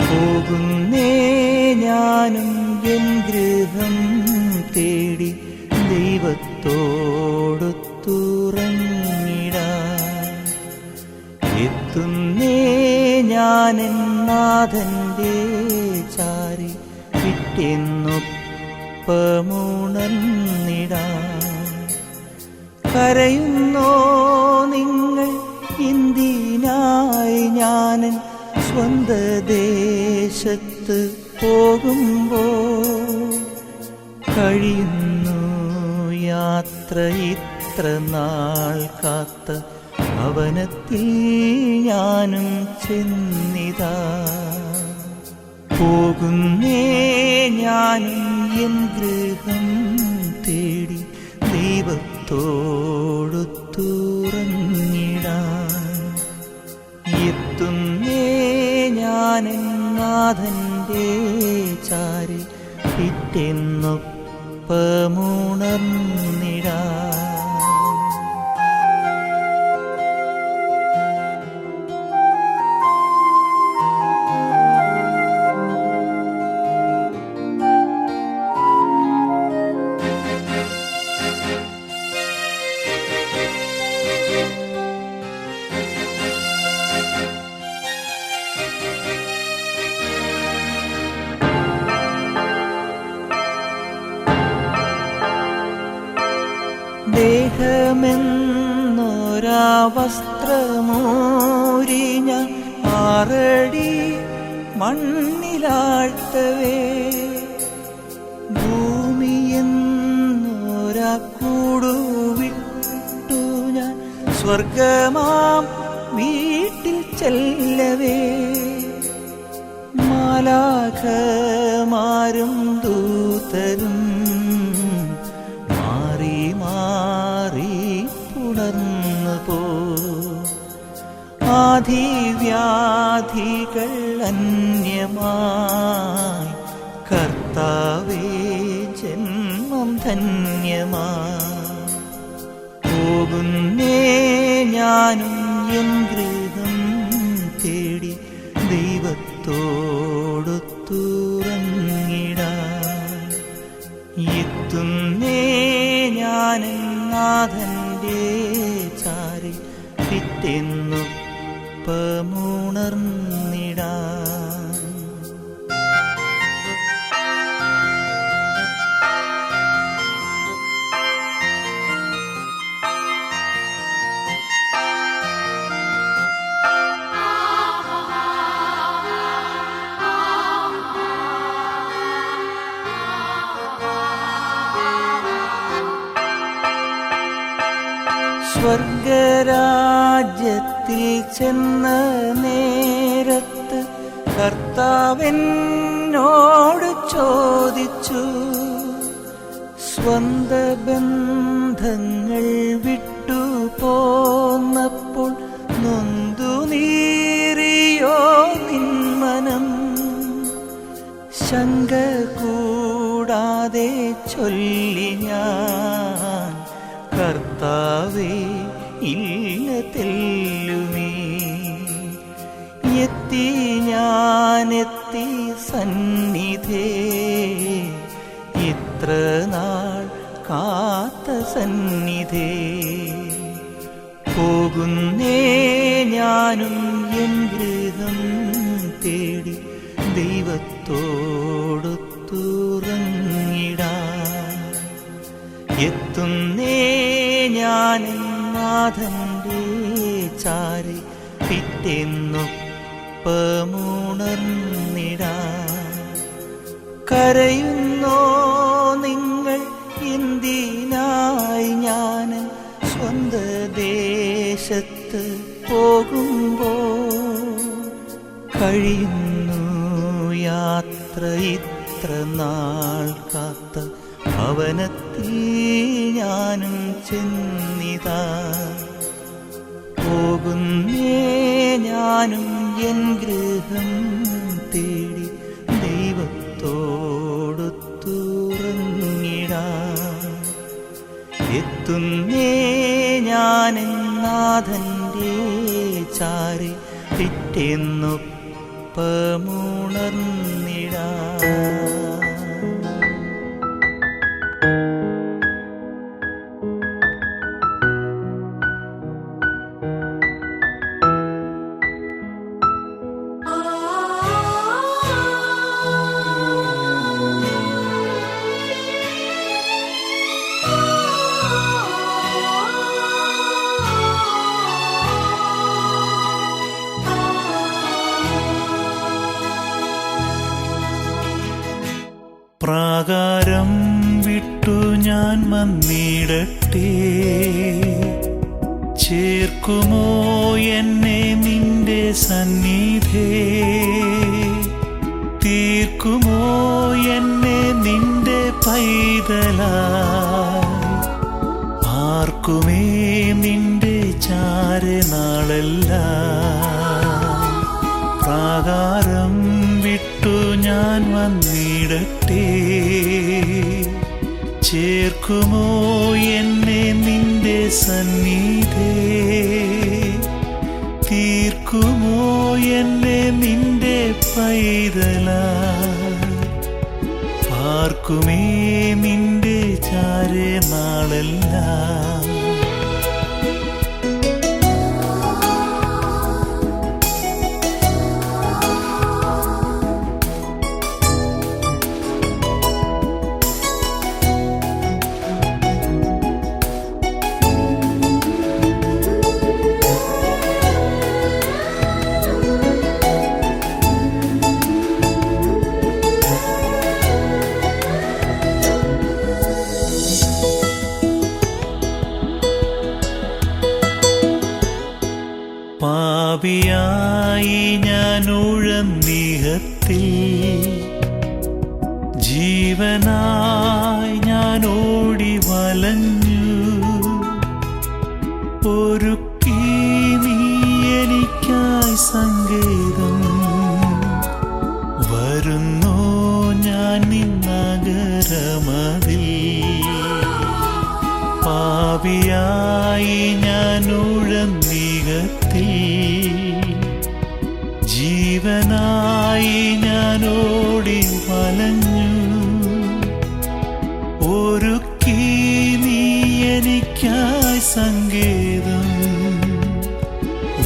പോകുന്നേ ഞാനും എൻ ഗൃഹം തേടി ദൈവത്തോടൊത്തുറങ്ങിടാൻ. എത്തുന്നേ ഞാനെൻ നാഥന്റെ ചാരി പിറ്റെന്നൊപ്പമുണർന്നിടാൻ. കരയുന്നോ നിങ്ങൾ എന്തിനായി ഞാനൻ സ്വന്ത ദേശത്ത് പോകുമ്പോൾ? കഴിയുന്നു യാത്ര ഇത്ര നാൾ കാത്ത ഭവനത്തിൽ ഞാനും ചെന്നിതാ. പോകുന്നേ ഞാനും എൻ ഗൃഹം തേടി ദൈവത്തോടൊത്തുറങ്ങിടാൻ. എത്തുന്നേ ഞാനെൻ നാഥന്റെ ചാരി പിറ്റെന്നൊപ്പമുണർന്നിടാൻ. ദേഹമെന്നൊരാ വസ്ത്രമൂരി ഞാൻ 6 അടി മണ്ണിലാഴ്ത്തവേ, ഭൂമിയെന്നൊരാ കൂടുവിട്ടു ഞാൻ സ്വർഗമാം വീട്ടിൽ ചെല്ലവേ. മാലാഖമാരും ദൂതരും മാറി മാറി പുണർന്നു പോ. ആധിവ്യാധികൾ അന്യമായി കർത്താവേ ജന്മം ധന്യമായി. പോകുന്നേ ഞാനും എൻ ഗൃഹം തേടി ദൈവത്തോടൊത്തുറങ്ങിടാൻ. എത്തുന്നേ ഞാനെൻ നാഥന്റെ ചാരി പിറ്റെന്നൊപ്പമുണർന്നിടാൻ. സ്വർഗരാജ്യത്തിൽ ചെന്ന നേരത്ത് കർത്താവെന്നോട് ചോദിച്ചു, സ്വന്ത ബന്ധങ്ങൾ വിട്ടു പോന്നപ്പോൾ നൊന്തു നീറിയോ നിന്മനം? ശങ്ക കൂടാതെ ചൊല്ലി ഞാൻ, കർത്താവേ ഇല്ല തെല്ലുമേ. എത്തി ഞാനെത്തി സന്നിധേ, ഇത്ര നാൾ കാത്ത സന്നിധേ. പോകുന്നേ ഞാനും എൻ ഗൃഹം തേടി ദൈവത്തോടൊത്തുറങ്ങിടാൻ. എത്തുന്നേ ഞാനെൻ നാഥന്റെ ചാരി പിറ്റെന്നൊപ്പമുണർന്നിടാൻ. കരയുന്നോ നിങ്ങൾ എന്തിനായി ഞാൻ സ്വന്ത ദേശത്ത് പോകുമ്പോൾ? കഴിയുന്നു യാത്ര എത്ര നാൾ കാത്ത ഭവനത്തിൽ ഞാനും ചെന്നിതാ. പോകുന്നേ ഞാനും എൻ ഗൃഹം തേടി ദൈവത്തോടൊത്തുറങ്ങിടാൻ. എത്തുന്നേ ഞാനെൻ നാഥന്റെ ചാരി പിറ്റേന്നൊപ്പമുണർന്നിടാൻ. പ്രാകാരം വിട്ടു ഞാൻ വന്നിടട്ടെ, ചേർക്കുമോ എന്നെ നിന്റെ സന്നിധേ? തീർക്കുമോ എന്നെ നിന്റെ പൈതലായി? ആർക്കുമേ നിന്റെ ചാരനാളെല്ലാം. പ്രാകാരം വിട്ടു ഞാൻ വന്നിടട്ടെ, ചേർക്കുമോ എന്നെ നിന്റെ സന്നിധേ? തീർക്കുമോ എന്നെ നിന്റെ പൈതലായി? പാർക്കുമേ നിന്റെ ചാരനാളെല്ലാം. പാപിയായി ഞാൻ ഉഴന്നിഹത്തിൽ, ജീവനായി ഞാൻ ഓടി വലഞ്ഞു. ഒരുക്കി നീ എനിക്കായി സങ്കേതം, വരുന്നു ഞാൻ നിന്നഗരമതിൽ. പാപിയായി ഞാൻ ഉഴന്നിഹത്തിൽ, ജീവനായി ഞാൻ ഓടി വലഞ്ഞു. ഒരുക്കി നീ എനിക്കായി സങ്കേതം,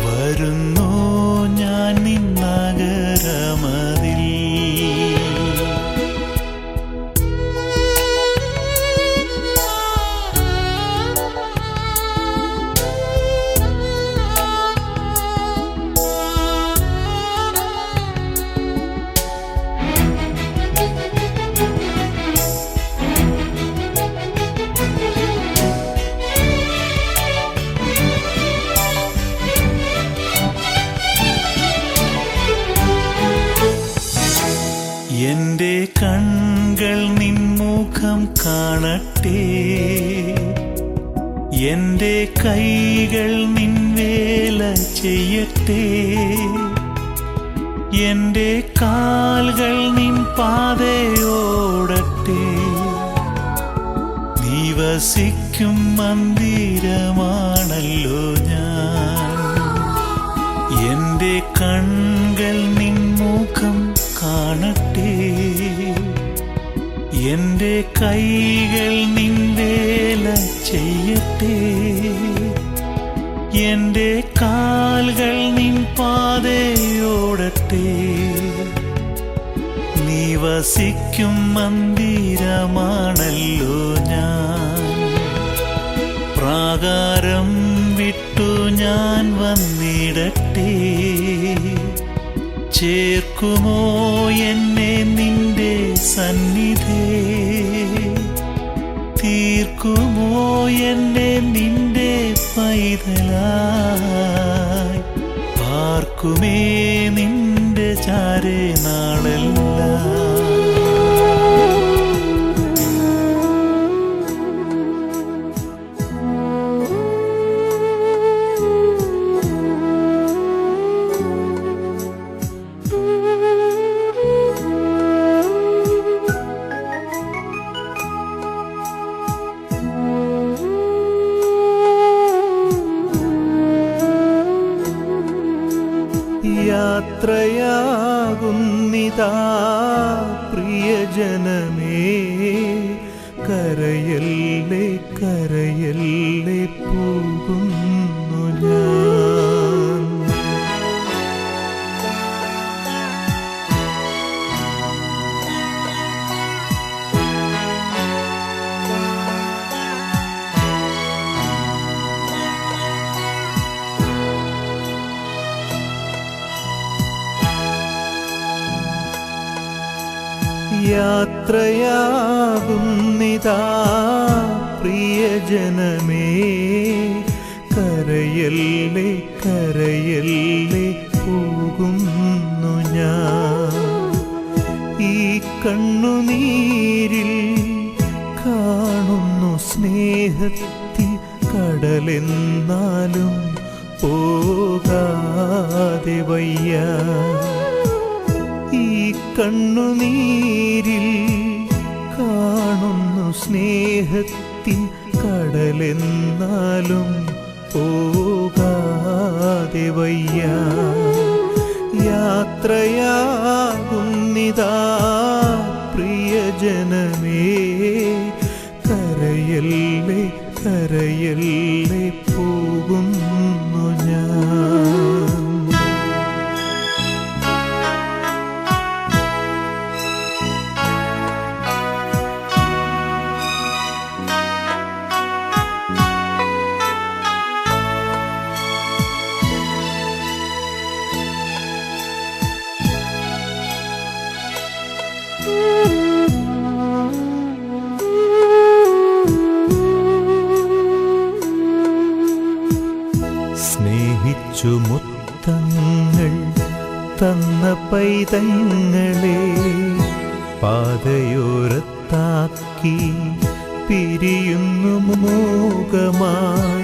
വരുന്നു ഞാൻ നിന്നഗരമതിൽ. എന്റെ കൺകൾ നിൻ മുഖം കാണട്ടെ, എന്റെ കൈകൾ നിൻ വേല ചെയ്യട്ടെ. എന്റെ കാൽകൾ നിൻ പാതയോടട്ടെ, നീ വസിക്കും മന്ദിരമാണല്ലോ ഞാൻ. എന്റെ കൺകൾ നിൻ മുഖം കാണട്ടെ, എന്റെ കൈകൾ നിൻ വേല ചെയ്യട്ടെ. എന്റെ കാൽകൾ നിൻ പാതയോടട്ടെ, നീ വസിക്കും മന്ദിരമാണല്ലോ ഞാൻ. പ്രാകാരം വിട്ടു ഞാൻ വന്നിടട്ടെ, ചേർക്കുമോ എന്നെ നിന്റെ സന്നിധേ? തീർക്കുമോ എന്നെ നിന്റെ പൈതലായി? പാർക്കുമേ നിന്റെ ചാരനാളെല്ലാം. യാത്രയാകുന്നിതാ പ്രിയജനമേ, കരയല്ലേ കരയല്ലേ പോകുന്നു ഞാൻ. യാത്രയാകുന്നിതാ പ്രിയജനമേ, കരയല്ലേ കരയല്ലേ പോകുന്നു ഞാൻ. ഈ കണ്ണുനീരിൽ കാണുന്നു സ്നേഹത്തിൻ കടലെന്നാലും പോകാതെ വയ്യ. ഈ കണ്ണുനീരിൽ കാണുന്നു സ്നേഹത്തിൻ കടലെന്നാലും പോകാതെ വയ്യ. യാത്രയാകുന്നിതാ പ്രിയജനമേ, കരയല്ലേ കരയല്ലേ പോകുന്നു ഞാൻ. സ്നേഹിച്ചു മുത്തങ്ങൾ തന്ന പൈതങ്ങളെ പാതയോരത്താക്കി പിരിയുന്നു മൂകമായി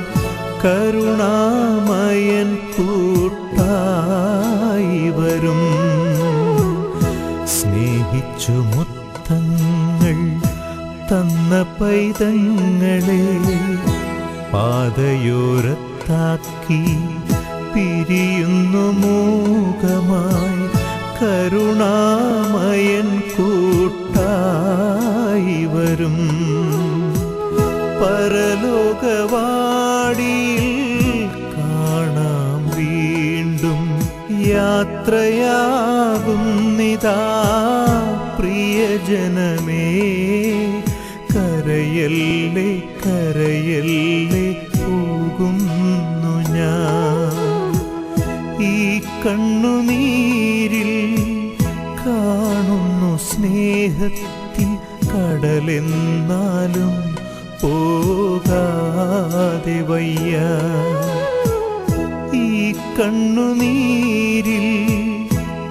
കരുണാമയൻ കൂട്ടായി വരും. സ്നേഹിച്ചു മുത്തങ്ങൾ തന്ന പൈതങ്ങളെ പാതയോരത്താക്കി പിരിയുന്നു മൂകമായി കരുണാമയൻ കൂട്ടായി വരും. പരലോകവാടിയിൽ കാണാം വീണ്ടും. യാത്രയാകുന്നിതാ പ്രിയജനമേ, കരയല്ലേ കരയല്ലേ പോകുന്നു ഞാൻ. ഈ കണ്ണുനീരിൽ കാണുന്നു സ്നേഹത്തിൻ കടലെന്നാലും പോകാതെ വയ്യ. ഈ കണ്ണുനീരിൽ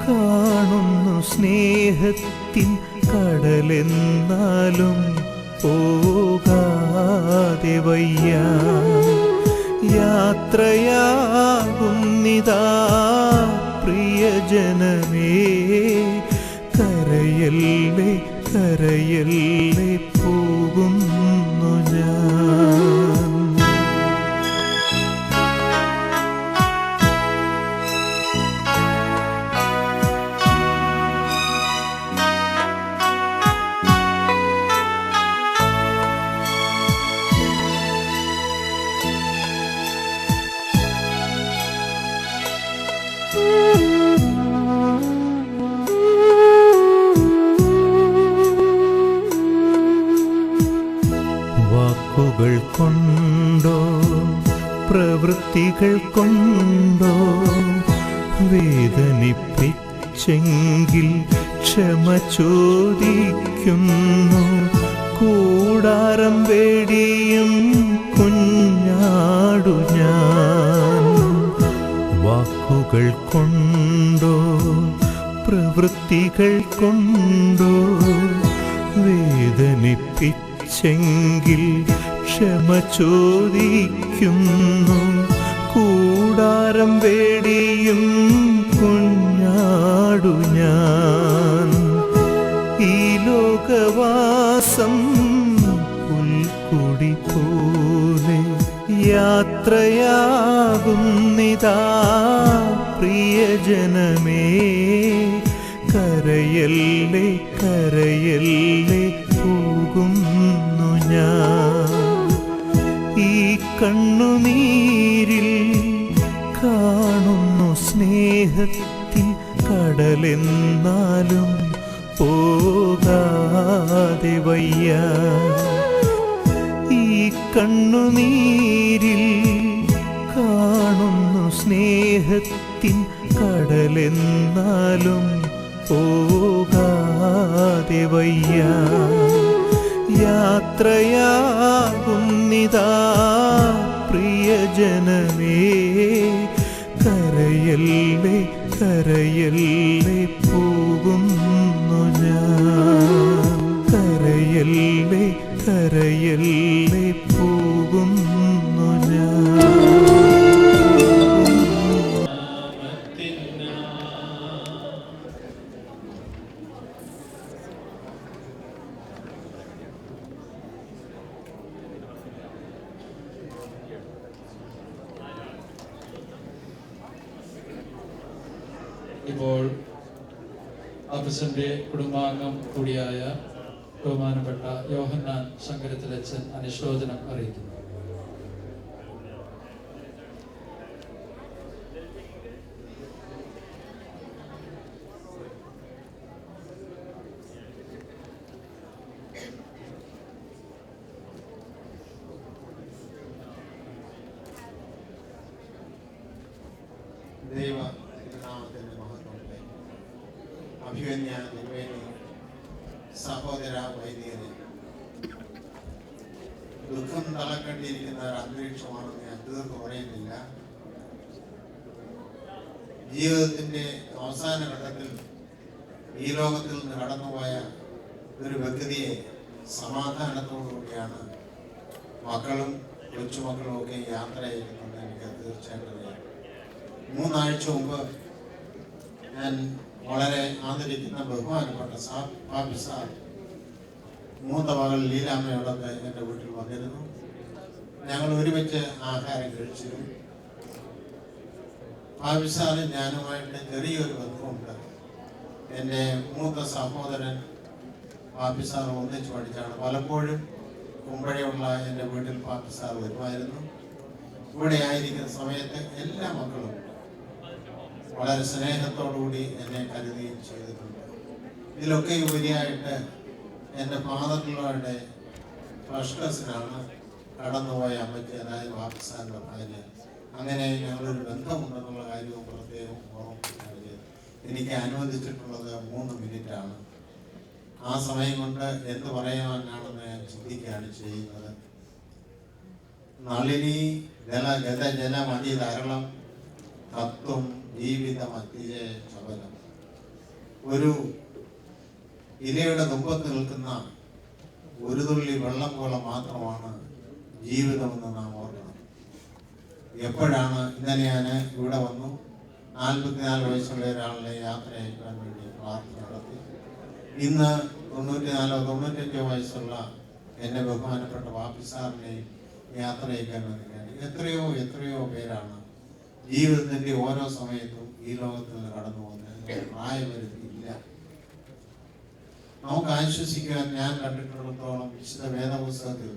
കാണുന്നു സ്നേഹത്തിൻ കടലെന്നാലും പോകാതെ വയ്യ. യാത്രയാകുന്നിതാ പ്രിയജനമേ, കരയല്ലേ കരയല്ലേ പോകുന്നു ഞാൻ. വാക്കുകൾ കൊണ്ടോ പ്രവൃത്തികൾ കൊണ്ടോ വേദനിപ്പിച്ചെങ്കിൽ ക്ഷമ ചോദിക്കുന്നു. കൂടാരം വേടിയും കുഞ്ഞാടു ഞാൻ. വാക്കുകൾ കൊണ്ടോ പ്രവൃത്തികൾ കൊണ്ടോ വേദനിപ്പിച്ചെങ്കിൽ ക്ഷമ ചോദിക്കുന്നു. കൂടാരം വേടിയും കുഞ്ഞാടു ഞാൻ. ഈ ലോകവാസം പുൽക്കൊടി പോലെ യാത്രയാകുന്നിതാ പ്രിയജനമേ, കരയല്ലേ കരയല്ലേ പോകുന്നു ഞാൻ. ഈ കണ്ണുനീരിൽ കാണുന്നു സ്നേഹത്തിൻ കടലെന്നാലും പോകാതെ വയ്യ. ഈ കണ്ണുനീരിൽ കാണുന്നു സ്നേഹത്തിൻ കടലെന്നാലും പോകാതെ വയ്യ. യാത്രയാകുന്നിതാ പ്രിയജനമേ, കരയല്ലേ കരയല്ലേ പോകുന്നു ഞാൻ. കരയല്ലേ കരയല്ലേ പോകുന്നു ഞാൻ. ഇപ്പോൾ അപ്പച്ചൻ്റെ കുടുംബാംഗം കൂടിയായ ബഹുമാനപ്പെട്ട യോഹന്നാൻ ശങ്കരത്തിലച്ചൻ അനുശോചനം അറിയിക്കുന്നു. അഭിമന്യ തിരുമേനി, സഹോദര വൈദികരെ, ദുഃഖം തലക്കെട്ടിയിരിക്കുന്ന ഒരു അന്തരീക്ഷമാണെന്ന് ഞാൻ തീർന്നു പറയുന്നില്ല. ജീവിതത്തിന്റെ അവസാന ഘട്ടത്തിൽ ഈ ലോകത്തിൽ നിന്ന് കടന്നുപോയ ഒരു വ്യക്തിയെ സമാധാനത്തോടുകൂടിയാണ് മക്കളും കൊച്ചുമക്കളും ഒക്കെ യാത്ര ചെയ്യുന്നത് എനിക്ക് തീർച്ചയായിട്ടും അറിയാം. 3 ആഴ്ച മുമ്പ് ഞാൻ വളരെ ആദരിക്കുന്ന ബഹുമാനപ്പെട്ട പാപ്പി സാർ മൂത്ത മകൾ ലീലാമ്മയോടൊക്കെ എൻ്റെ വീട്ടിൽ വന്നിരുന്നു. ഞങ്ങൾ ഒരുമിച്ച് ആഹാരം കഴിച്ചിരുന്നു. പാപ്പി സാറും ഞാനുമായിട്ട് ചെറിയൊരു ബന്ധമുണ്ട്. എൻ്റെ മൂത്ത സഹോദരൻ പാപ്പി സാർ ഒന്നിച്ച് പഠിച്ചാണ്. പലപ്പോഴും കുമ്പഴയുള്ള എൻ്റെ വീട്ടിൽ പാപ്പി സാർ വരുമായിരുന്നു. ഇവിടെ ആയിരിക്കുന്ന സമയത്ത് എല്ലാ മക്കളും വളരെ സ്നേഹത്തോടുകൂടി എന്നെ കരുതുകയും ചെയ്തിട്ടുണ്ട്. ഇതിലൊക്കെ ഉപരിയായിട്ട് എൻ്റെ ഫാദറിലൂടെ ഫസ്റ്റ് ക്ലാസ്സിനാണ് കടന്നുപോയ അമ്മയ്ക്ക്, അതായത് പാകിസ്ഥാൻ്റെ ഭാര്യ. അങ്ങനെ ഞങ്ങളൊരു ബന്ധമുണ്ടെന്നുള്ള കാര്യവും പ്രത്യേകം ഓർമ്മിപ്പിക്കുന്നത്. എനിക്ക് അനുവദിച്ചിട്ടുള്ളത് 3 മിനിറ്റാണ്. ആ സമയം കൊണ്ട് എന്ത് പറയാനാണെന്ന് ഞാൻ ചിന്തിക്കുകയാണ് ചെയ്യുന്നത്. നളിനി ഗത ജലമതി ധാരണം തത്വം ജീവിതമത്തിയെ ചപലം. ഒരു ഇലയുടെ തുമ്പത്ത് നിൽക്കുന്ന ഒരു തുള്ളി വെള്ളം പോലെ മാത്രമാണ് ജീവിതമെന്ന് നാം ഓർക്കണം. എപ്പോഴാണ് ഇന്നലെ ഞാൻ ഇവിടെ വന്നു 44 വയസ്സുള്ള ഒരാളിനെ യാത്ര അയക്കാൻ വേണ്ടി പ്രാർത്ഥന നടത്തി. ഇന്ന് 94-95 വയസ്സുള്ള എൻ്റെ ബഹുമാനപ്പെട്ട പാപ്പി സാറിനെയും യാത്ര അയക്കാൻ വേണ്ടിയാണ്. എത്രയോ എത്രയോ പേരാണ് ജീവിതത്തിന്റെ ഓരോ സമയത്തും ഈ ലോകത്തിൽ നിന്ന് കടന്നു പോകുന്നത്. പ്രായപരിധിയില്ല. നമുക്ക് ആശ്വസിക്കാൻ ഞാൻ കണ്ടിട്ടുള്ളിടത്തോളം വിശുദ്ധ വേദപുസ്തകത്തിൽ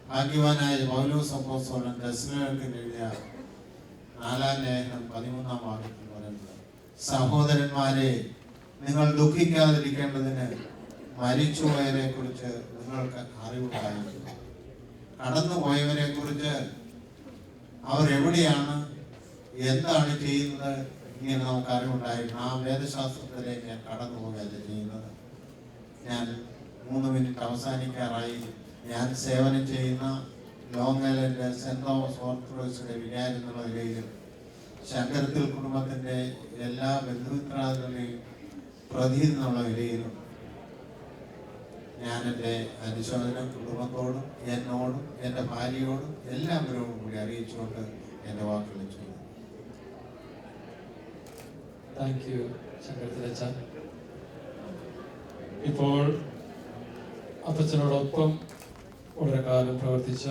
ഭാഗ്യവാനായ പൗലോസ് അപ്പോസ്തലൻ തെസ്സലോനിക്കർക്ക് എഴുതിയ 4-ാം ലേഖനം 13-ാം വാക്യത്തിൽ പറയുന്നത്, സഹോദരന്മാരെ, നിങ്ങൾ ദുഃഖിക്കാതിരിക്കേണ്ടതിന് മരിച്ചുപോയവരെ കുറിച്ച് നിങ്ങൾക്ക് അറിവുണ്ടായിരിക്കും. കടന്നുപോയവരെ കുറിച്ച് അവരെവിടെയാണ്, എന്താണ് ചെയ്യുന്നത്, ഇങ്ങനെ നമുക്ക് അറിവുണ്ടായിരുന്നു. ആ വേദശാസ്ത്രത്തിലേക്ക് ഞാൻ കടന്നു പോവുകയല്ല ചെയ്യുന്നത്. ഞാൻ 3 മിനിറ്റ് അവസാനിക്കാറായി. ഞാൻ സേവനം ചെയ്യുന്ന ലോങ് ഐലൻഡ് സെന്റ് തോമസ് ഓർത്തഡോക്സിന്റെ വികാരി എന്നുള്ള നിലയിലും ശങ്കരത്തിൽ കുടുംബത്തിന്റെ എല്ലാ ബന്ധുമിത്രാദികളുടെയും പ്രതിനിധി എന്നുള്ള നിലയിലും ഞാൻ എൻ്റെ അനുശോചനം കുടുംബത്തോടും എന്നോടും എൻ്റെ ഭാര്യയോടും എല്ലാവരോടും കൂടി അറിയിച്ചുകൊണ്ട് എൻ്റെ വാക്കുകൾ ചെയ്തു. താങ്ക് യു ശങ്കരത്തിലച്ച. ഇപ്പോൾ അപ്പച്ചനോടൊപ്പം വളരെ കാലം പ്രവർത്തിച്ച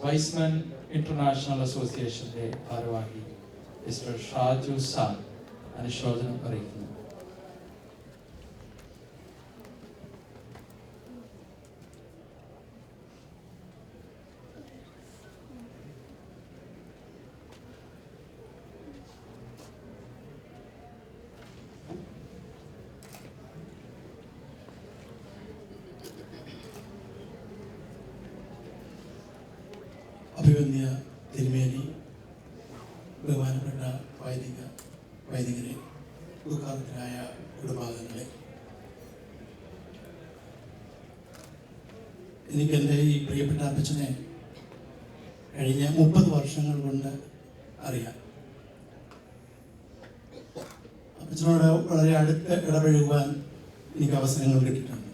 വൈസ്മൻ ഇന്റർനാഷണൽ അസോസിയേഷന്റെ ഭാരവാഹി മിസ്റ്റർ ഷാജു സാൻ അനുശോചനം അറിയിക്കുന്നു. അഭിവന്യ തിരുമേനി, ബഹുമാനപ്പെട്ട വൈദികരെ, ദുഃഖാർത്തരായ കുടുംബാംഗങ്ങളെ, എനിക്കെൻ്റെ ഈ പ്രിയപ്പെട്ട അപ്പച്ചനെ കഴിഞ്ഞ 30 വർഷങ്ങൾ കൊണ്ട് അറിയാം. അപ്പച്ചനോട് വളരെ അടുത്ത് ഇടപഴകുവാൻ എനിക്ക് അവസരങ്ങൾ കിട്ടിയിട്ടുണ്ട്.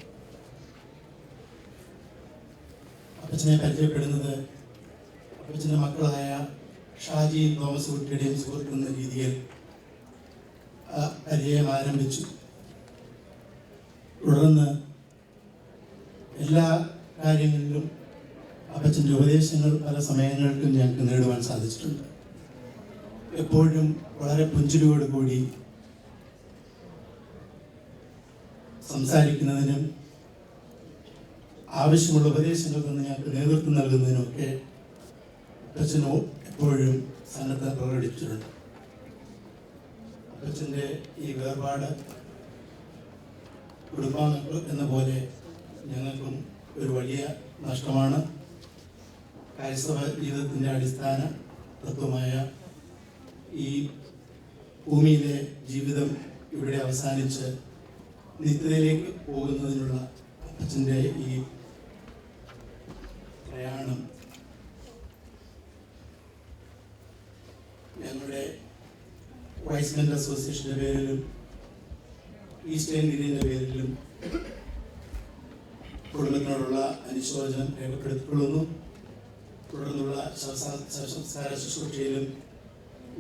അപ്പച്ചനെ പരിചയപ്പെടുന്നത് അപ്പച്ചൻ്റെ മക്കളായ ഷാജി തോമസ് കുട്ടിയുടെയും സുഹൃത്തുന്ന രീതിയിൽ പരിചയം ആരംഭിച്ചു. തുടർന്ന് എല്ലാ കാര്യങ്ങളിലും അപ്പച്ചൻ്റെ ഉപദേശങ്ങൾ പല സമയങ്ങൾക്കും ഞങ്ങൾക്ക് നേടുവാൻ സാധിച്ചിട്ടുണ്ട്. എപ്പോഴും വളരെ പുഞ്ചിരിയോടുകൂടി സംസാരിക്കുന്നതിനും ആവശ്യമുള്ള ഉപദേശങ്ങൾ തന്ന് ഞങ്ങൾക്ക് നേതൃത്വം നൽകുന്നതിനുമൊക്കെ അപ്പച്ചനോ എപ്പോഴും സന്നദ്ധ പ്രകടിപ്പിച്ചിട്ടുണ്ട്. അപ്പച്ചൻ്റെ ഈ വേർപാട് കുടുംബാംഗങ്ങൾ എന്ന പോലെ ഞങ്ങൾക്കും ഒരു വലിയ നഷ്ടമാണ്. ക്രൈസ്തവ ജീവിതത്തിൻ്റെ അടിസ്ഥാന തത്വമായ ഈ ഭൂമിയിലെ ജീവിതം ഇവിടെ അവസാനിച്ച് നിത്യതയിലേക്ക് പോകുന്നതിനുള്ള അപ്പച്ചൻ്റെ ഈ പ്രയാണം ഞങ്ങളുടെ വൈസ്മെൻ്റ് അസോസിയേഷൻ്റെ പേരിലും ഈസ്റ്റേൺ ഗിരിൻ്റെ പേരിലും കുടുംബത്തിനോടുള്ള അനുശോചനം രേഖപ്പെടുത്തിക്കൊള്ളുന്നു. തുടർന്നുള്ള സംസ്കാര ശുശ്രൂഷയിലും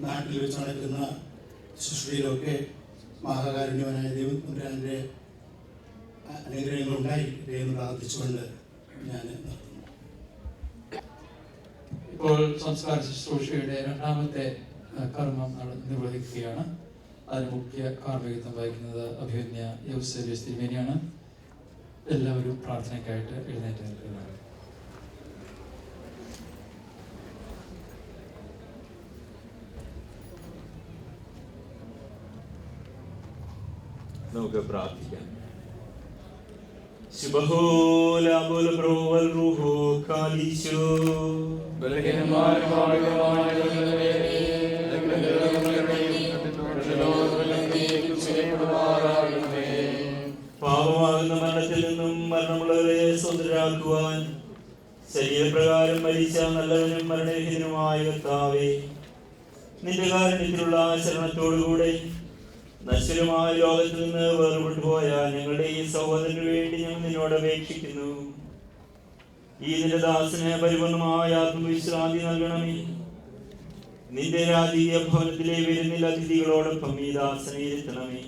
നാട്ടിൽ വെച്ച് നടക്കുന്ന ശുശ്രൂഷയിലൊക്കെ മഹാകാരുണ്യവനായ ദൈവത്തിൻ്റെ അനുഗ്രഹങ്ങൾ ഉണ്ടായിരിക്കട്ടെ എന്ന് പ്രാർത്ഥിച്ചുകൊണ്ട് ഞാൻ നിർത്തുന്നു. ഇപ്പോൾ സംസ്കാര ശുശ്രൂഷയുടെ രണ്ടാമത്തെ കർമ്മം നിർവഹിക്കുകയാണ്. അതിന് മുഖ്യ കാർമ്മികത്വം വഹിക്കുന്നത് അഭിവന്യ യൗസേബിയസ് തിരുമേനിയാണ്. എല്ലാവരും പ്രാർത്ഥനയ്ക്കായിട്ട് എഴുന്നേറ്റ് നിൽക്കുന്നതാണ്. നമുക്ക് പ്രാർത്ഥിക്കാം. പാപമാകുന്ന മരണത്തിൽ നിന്നും മരണമുള്ളവരെ സ്വതന്ത്രരാക്കുവാൻ ശരീരപ്രകാരം മരിച്ച നല്ലവനും മരണരഹിതനുമായ കർത്താവേ, നിന്റെ കാരുണ്യത്തിലുള്ള ശരണത്തോടുകൂടെ നശ്വരമായ ലോകത്തിൽ നിന്ന് വേർപെട്ടു പോയ ഞങ്ങളുടെ ഈ സഹോദരന് വേണ്ടി ഞങ്ങൾ നിന്നോട് അപേക്ഷിക്കുന്നു. ഈ നിന്റെ ദാസന് പരിപൂർണമായ ആത്മവിശ്രാന്തി നൽകണമേ. നിന്റെ രാജീയ ഭവനത്തിലെ വരുന്നിൽ അതിഥികളോടൊപ്പം ഈ ദാസനെ ഇരുത്തണമേ.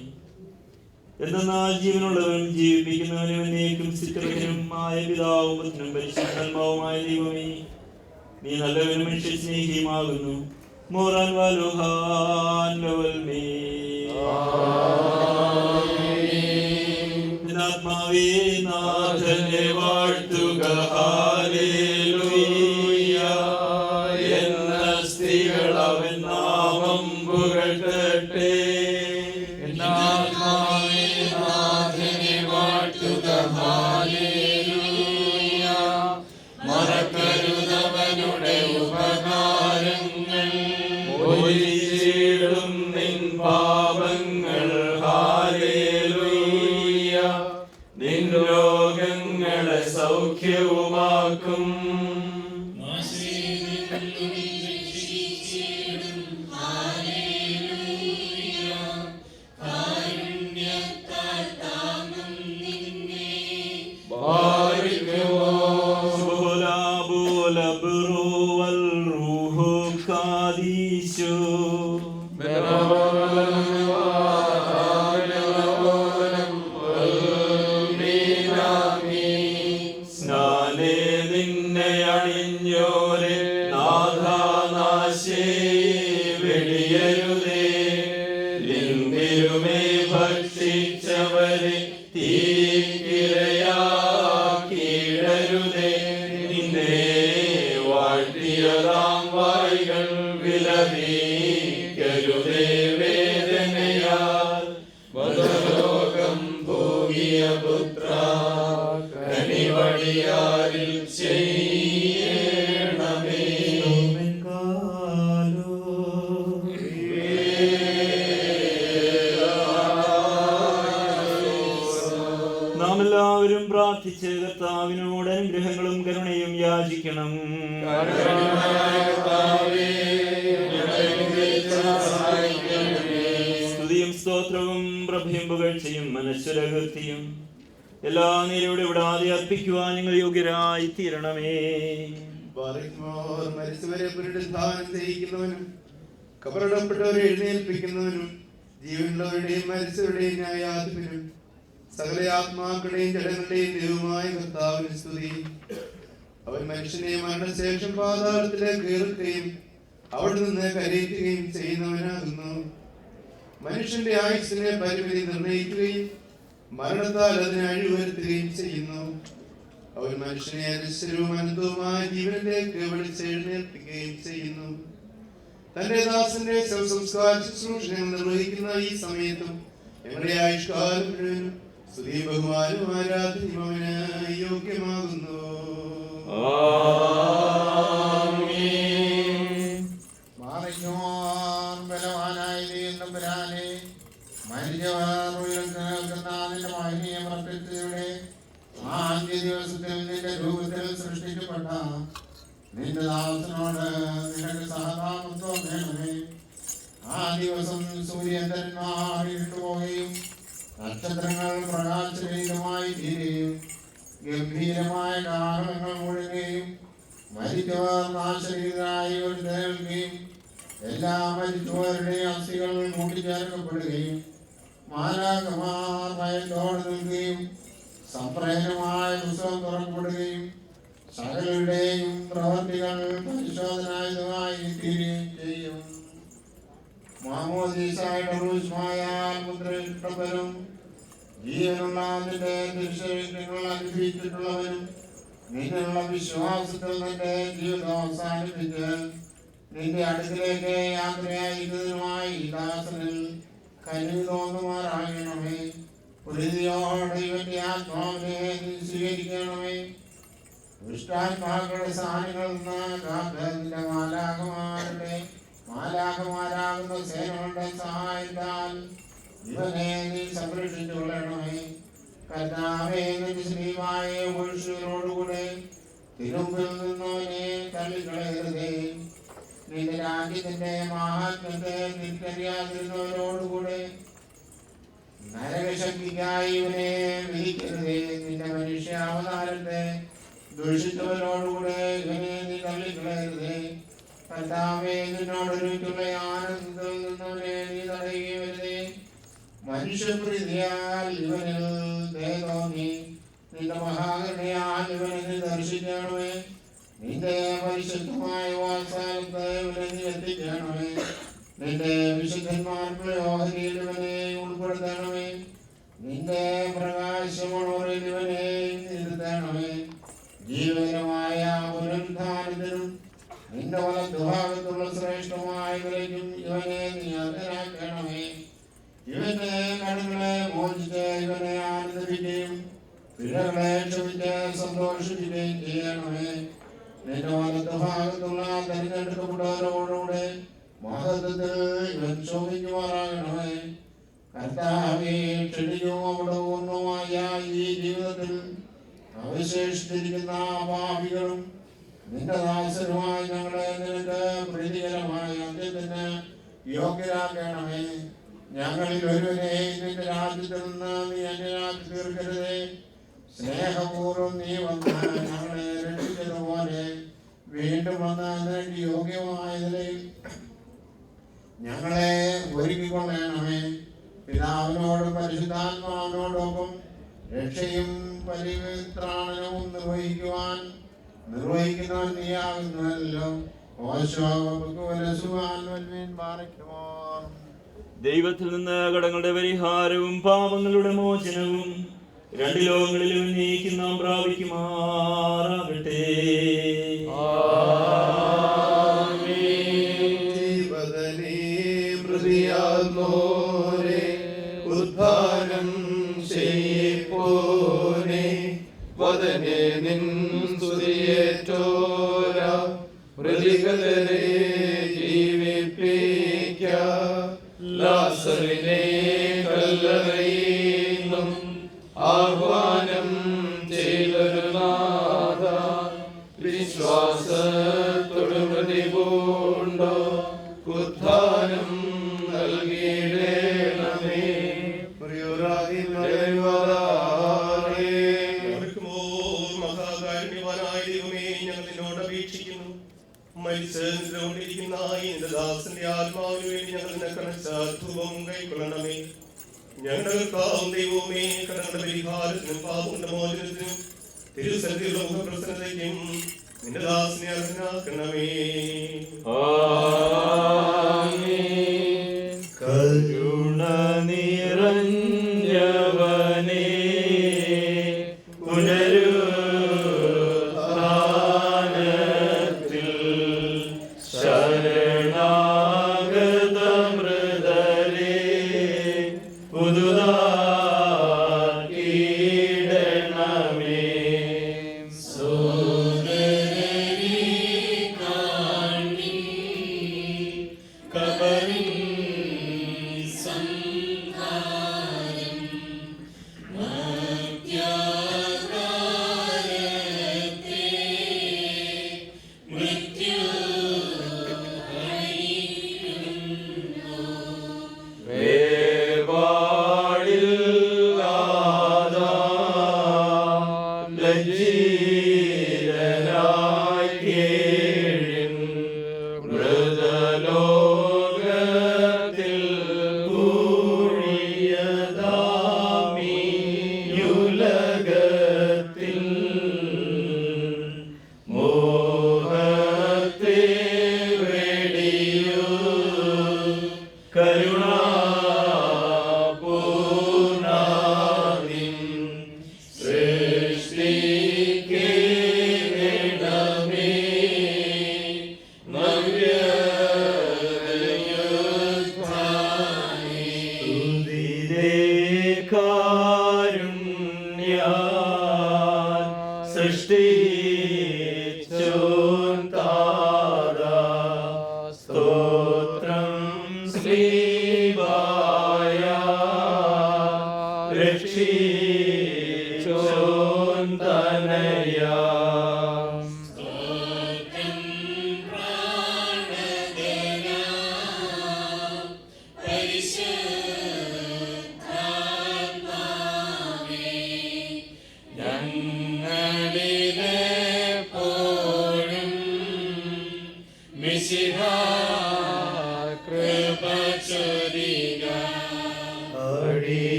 എന്തെന്നാൽ ജീവനുള്ളവനും ജീവിപ്പിക്കുന്നവനും എന്നേക്കും സ്ഥിരനും ആയ പിതാവും പുത്രനും പരിശുദ്ധാത്മാവുമായ ദൈവമേ, നീ നല്ലവനും മനുഷ്യ സ്നേഹിയുമാകുന്നു. മോറാൻ വാലോഹാൻ ലവൽമേ. ആത്മാവേ നാഥനെ വാഴ്ത്തുക. ഹല്ലേലൂയ. എന്ന സ്ത്രീകൾ അവൻ നാമം പുകഴ്ത്തട്ടെ. ആത്മാവേ നാഥനെ വാഴ്ത്തുക. ഹല്ലേലൂയ. മറക്കരുതവനുടെ ഉപകാരങ്ങൾ, ഒഴിച്ചിടും നിൻ പാപങ്ങൾ. ഹല്ലേലൂയ. നിൻ രോഗങ്ങളെ സൗഖ്യവുമാക്കും. നിന്നെ അണിഞ്ഞോരെ നാഥാനാശേ വെളിയേ പ്രിയതാം വായ്കൾ വിലപിക്കരുതേ വേദനയാൽ വധലോകം ഭോഗിയ പുത്ര കനിവടിയാരിൽ ചെയ്യണമേ. നാം എല്ലാവരും പ്രാർത്ഥിച്ച് കർത്താവിനോട് അനുഗ്രഹങ്ങളും കരുണയും യാചിക്കണം. സ്തുതിയും സ്തോത്രവും പ്രഭയും പുകഴ്ചയും മനശ്വരകീർത്തിയും എല്ലാ നേരോടെ വിടാതെ അർപ്പിക്കുവാൻ നിങ്ങൾ യോഗ്യരായി തീരണമേ. മരിച്ചവരെ പുനരുദ്ധാനം ചെയ്യിക്കുന്നവനും കബറടപ്പെട്ടവരെ എഴുന്നേൽപ്പിക്കുന്നവനും ജീവനുള്ളവരുടെയും മരിച്ചവരുടെയും ന്യായാധിപനും സകല ആത്മാക്കളുടെയും ജഡങ്ങളുടെയും ദൈവമായ കർത്താവിന് സ്തുതി. അവൻ മനുഷ്യനെ മരണശേഷം പാതാളത്തിലേക്ക് ഇറക്കുകയും അവിടെ നിന്ന് കരയിക്കുകയും ചെയ്യുന്നവനാകുന്നു. മനുഷ്യന്റെ ആയുസ്സിനെ പരിമിതി നിർണയിക്കുകയും മരണത്താൽ അതിനെ അഴിവരുത്തുകയും ചെയ്യുന്നു. അവൻ മനുഷ്യനെ അനശ്വരവും അനന്തവുമായ ജീവനിലേക്ക് വിളിച്ചെഴുന്നേൽപ്പിക്കുകയും ചെയ്യുന്നു. തന്റെ ദാസന്റെ ശവസംസ്കാര ശുശ്രൂഷകൾ നിർവഹിക്കുന്ന ഈ സമയത്തും ഞങ്ങളുടെ ആയുഷ്കാലം മുഴുവൻ സ്തുതി ബഹുമാനും ആരാധനയും അവന് യോഗ്യമാകുന്നു. ബലവാനായ തമ്പുരാനെ, മരിച്ചവർ ഉയർത്തുന്ന നിന്റെ മഹനീയ പ്രകൃതിയുടെ ആദ്യ ദിവസത്തിൽ നിന്റെ രൂപത്തിൽ സൃഷ്ടിക്കപ്പെട്ട നിന്റെ ദാസനോട് നിനക്ക് സഹതാപത്വം വേണമേ. ആ ദിവസം സൂര്യചന്ദ്രന്മാർ ഇരുട്ടുപോവുകയും നക്ഷത്രങ്ങൾ പ്രകാശരഹിതമായി തീരുകയും ഗംഭീരമായ കാഹളങ്ങൾ മുഴങ്ങുകയും മരിച്ചവർ നാശരഹിതരായി ഒരു തേൽക്കുകയും എല്ലാ മരിച്ചവരുടെ അസ്ഥികൾ കൂട്ടിച്ചേർക്കപ്പെടുകയും മാലാഖമാർ ഭയത്തോടെ നിൽക്കുകയും സപ്രേതമായ പുസ്തകം തുറക്കപ്പെടുകയും സകലരുടെയും പ്രവർത്തികൾ പരിശോധനായുധമായി തീരുകയും ചെയ്യും. മുദ്രയിട്ടവരും ജീവനുള്ള നിന്റെ തിരുശരീരങ്ങൾ അനുഭവിച്ചിട്ടുള്ളവരും നിന്നുള്ള വിശ്വാസത്തിൽ നിന്റെ ജീവിതം അവസാനിപ്പിച്ച് നിന്റെ അടുക്കിലേക്ക് യാത്രയായിരിക്കുന്നതിനുമായി ദാസനിൽ കനിവ് തോന്നുമാറാകണമേ. പ്രീതിയോടെ ഇവന്റെ ആത്മാവിനെ സ്വീകരിക്കണമേ. ദുഷ്ടാത്മാക്കളുടെ സ്ഥാനങ്ങളിൽ നിന്ന് കാത്ത് നിന്റെ മാലാഖമാരാകുന്ന സേനകളുടെ സഹായത്താൽ ഇവനെ നീ സംരക്ഷിച്ചു കൊള്ളണമേ. കർത്താവേ, നിന്റെ ശ്രീമായ പുരുഷരോടുകൂടെ തിരുമ്പിൽ നിന്നവനെ തള്ളിക്കളയരുതേ. നിന്റെ രാജ്യത്തിന്റെ മഹാത്മ്യത്തെ തിരിച്ചറിയാതിരുന്നവരോടുകൂടെ നരകശക്തിക്കായി ഇവനെ വിധിക്കരുതേ. നിന്റെ മനുഷ്യാവതാരത്തെ ദുഷിച്ചവരോടുകൂടെ ഇവനെ നീ തള്ളിക്കളയരുതേ. കർത്താവേ, നിന്നോടൊരുമിച്ചുള്ള ആനന്ദത്തിൽ നിന്നവനെ നീ തടയുകയരുതേ. മനുഷ്യപ്രീതിയാൽ ഇവനിൽ ദയതോന്നി നിന്റെ മഹാകരുണയാൽ ഇവനെ നീ ദർശിക്കണമേ. നിന്റെ പരിശുദ്ധമായ വാത്സല്യത്തെ ഇവനെ നീ എത്തിക്കണമേ. നിന്റെ വിശുദ്ധന്മാരുടെ ഓഹരിയിൽ ഇവനെ ഉൾപ്പെടുത്തണമേ. നിന്റെ പ്രകാശമുള്ളവരിൽ ഇവനെ ഇരുത്തണമേ. ജീവകരമായ പുനരുദ്ധാനത്തിനും നിന്റെ വലതുഭാഗത്തുള്ള ശ്രേഷ്ഠമായ വിലയ്ക്കും ഇവനെ നീ അർഹനാക്കണമേ. ഇവന്റെ കടങ്ങളെ മോചിച്ച് ഇവനെ ആനന്ദിപ്പിക്കുകയും പിഴകളെ ക്ഷമിച്ച് സന്തോഷിപ്പിക്കുകയും ചെയ്യണമേ. നിന്റെ വലതുഭാഗത്തുള്ള തെരഞ്ഞെടുക്കപ്പെട്ടവരോടുകൂടെ മഹത്വത്തിൽ ഇവൻ ശോഭിക്കുമാറാകണമേ. കർത്താവേ, ക്ഷണികവും അവിടവുമായ ഈ ജീവിതത്തിൽ അവശേഷിച്ചിരിക്കുന്ന പാപികളും നിന്റെ ദാസനുമായി ഞങ്ങളെ നിനക്ക് പ്രീതികരമായ അന്ത്യത്തിന് യോഗ്യരാക്കണമേ. ഞങ്ങളിൽ ഒരുവനെ നിന്റെ രാജ്യത്തിൽ നിന്ന് നീ അന്യരാക്കി തീർക്കരുതേ. സ്നേഹപൂർവ്വം നീ വന്ന് ഞങ്ങളെ രക്ഷിച്ചതുപോലെ വീണ്ടും വന്ന് നിനക്ക് യോഗ്യമായ നിലയിൽ ഞങ്ങളെ ഒരുക്കിക്കൊള്ളണമേ. പിതാവിനോടും പരിശുദ്ധാത്മാവിനോടൊപ്പം രക്ഷയും പരിത്രാണനവും നിർവഹിക്കുന്നവൻ നീയാകുന്നുവല്ലോ. ദൈവത്തിൽ നിന്ന് കടങ്ങളുടെ പരിഹാരവും പാപങ്ങളുടെ മോചനവും രണ്ട് ലോകങ്ങളിലും നീക്കി നാം പ്രാപിക്കുമാറാകട്ടെ. പ്രതികളെ ജീവിപ്പിക്ക ലാസറിനെ കല്ലറയിലും ആഹ്വാനം ചെയ്തൊരു നാഥ വിശ്വാസത്തോടുമതി പൂണ്ടോ ഉദ്ധാനം നൽകിയിടേണമേ. മഹാകാരുണ്യവാനായ ദൈവമേ, ഞങ്ങൾ നിന്നോട് അപേക്ഷിക്കുന്നു. മരിച്ചുകൊണ്ടിരിക്കുന്ന എന്റെ ദാസന്റെ ആത്മാവിന് വേണ്ടി ഞങ്ങൾ നിനക്കണച്ച ധൂപം കൈക്കൊള്ളണമേ. ഞങ്ങളുടെ ദൈവമേ, കടങ്ങളുടെ പരിഹാരത്തിനും പാപങ്ങളുടെ മോചനത്തിനും തിരുസന്നിധിയിലുള്ള മുഖപ്രസന്നതയ്ക്കും നിന്റെ ദാസനെ അർഹനാക്കണമേ. കരുണ നിറഞ്ഞവനേ, പുനരുത്ഥാനത്തിൽ ശരണാഗത മൃതരെ പുതുതാക്കിയിടണമേ.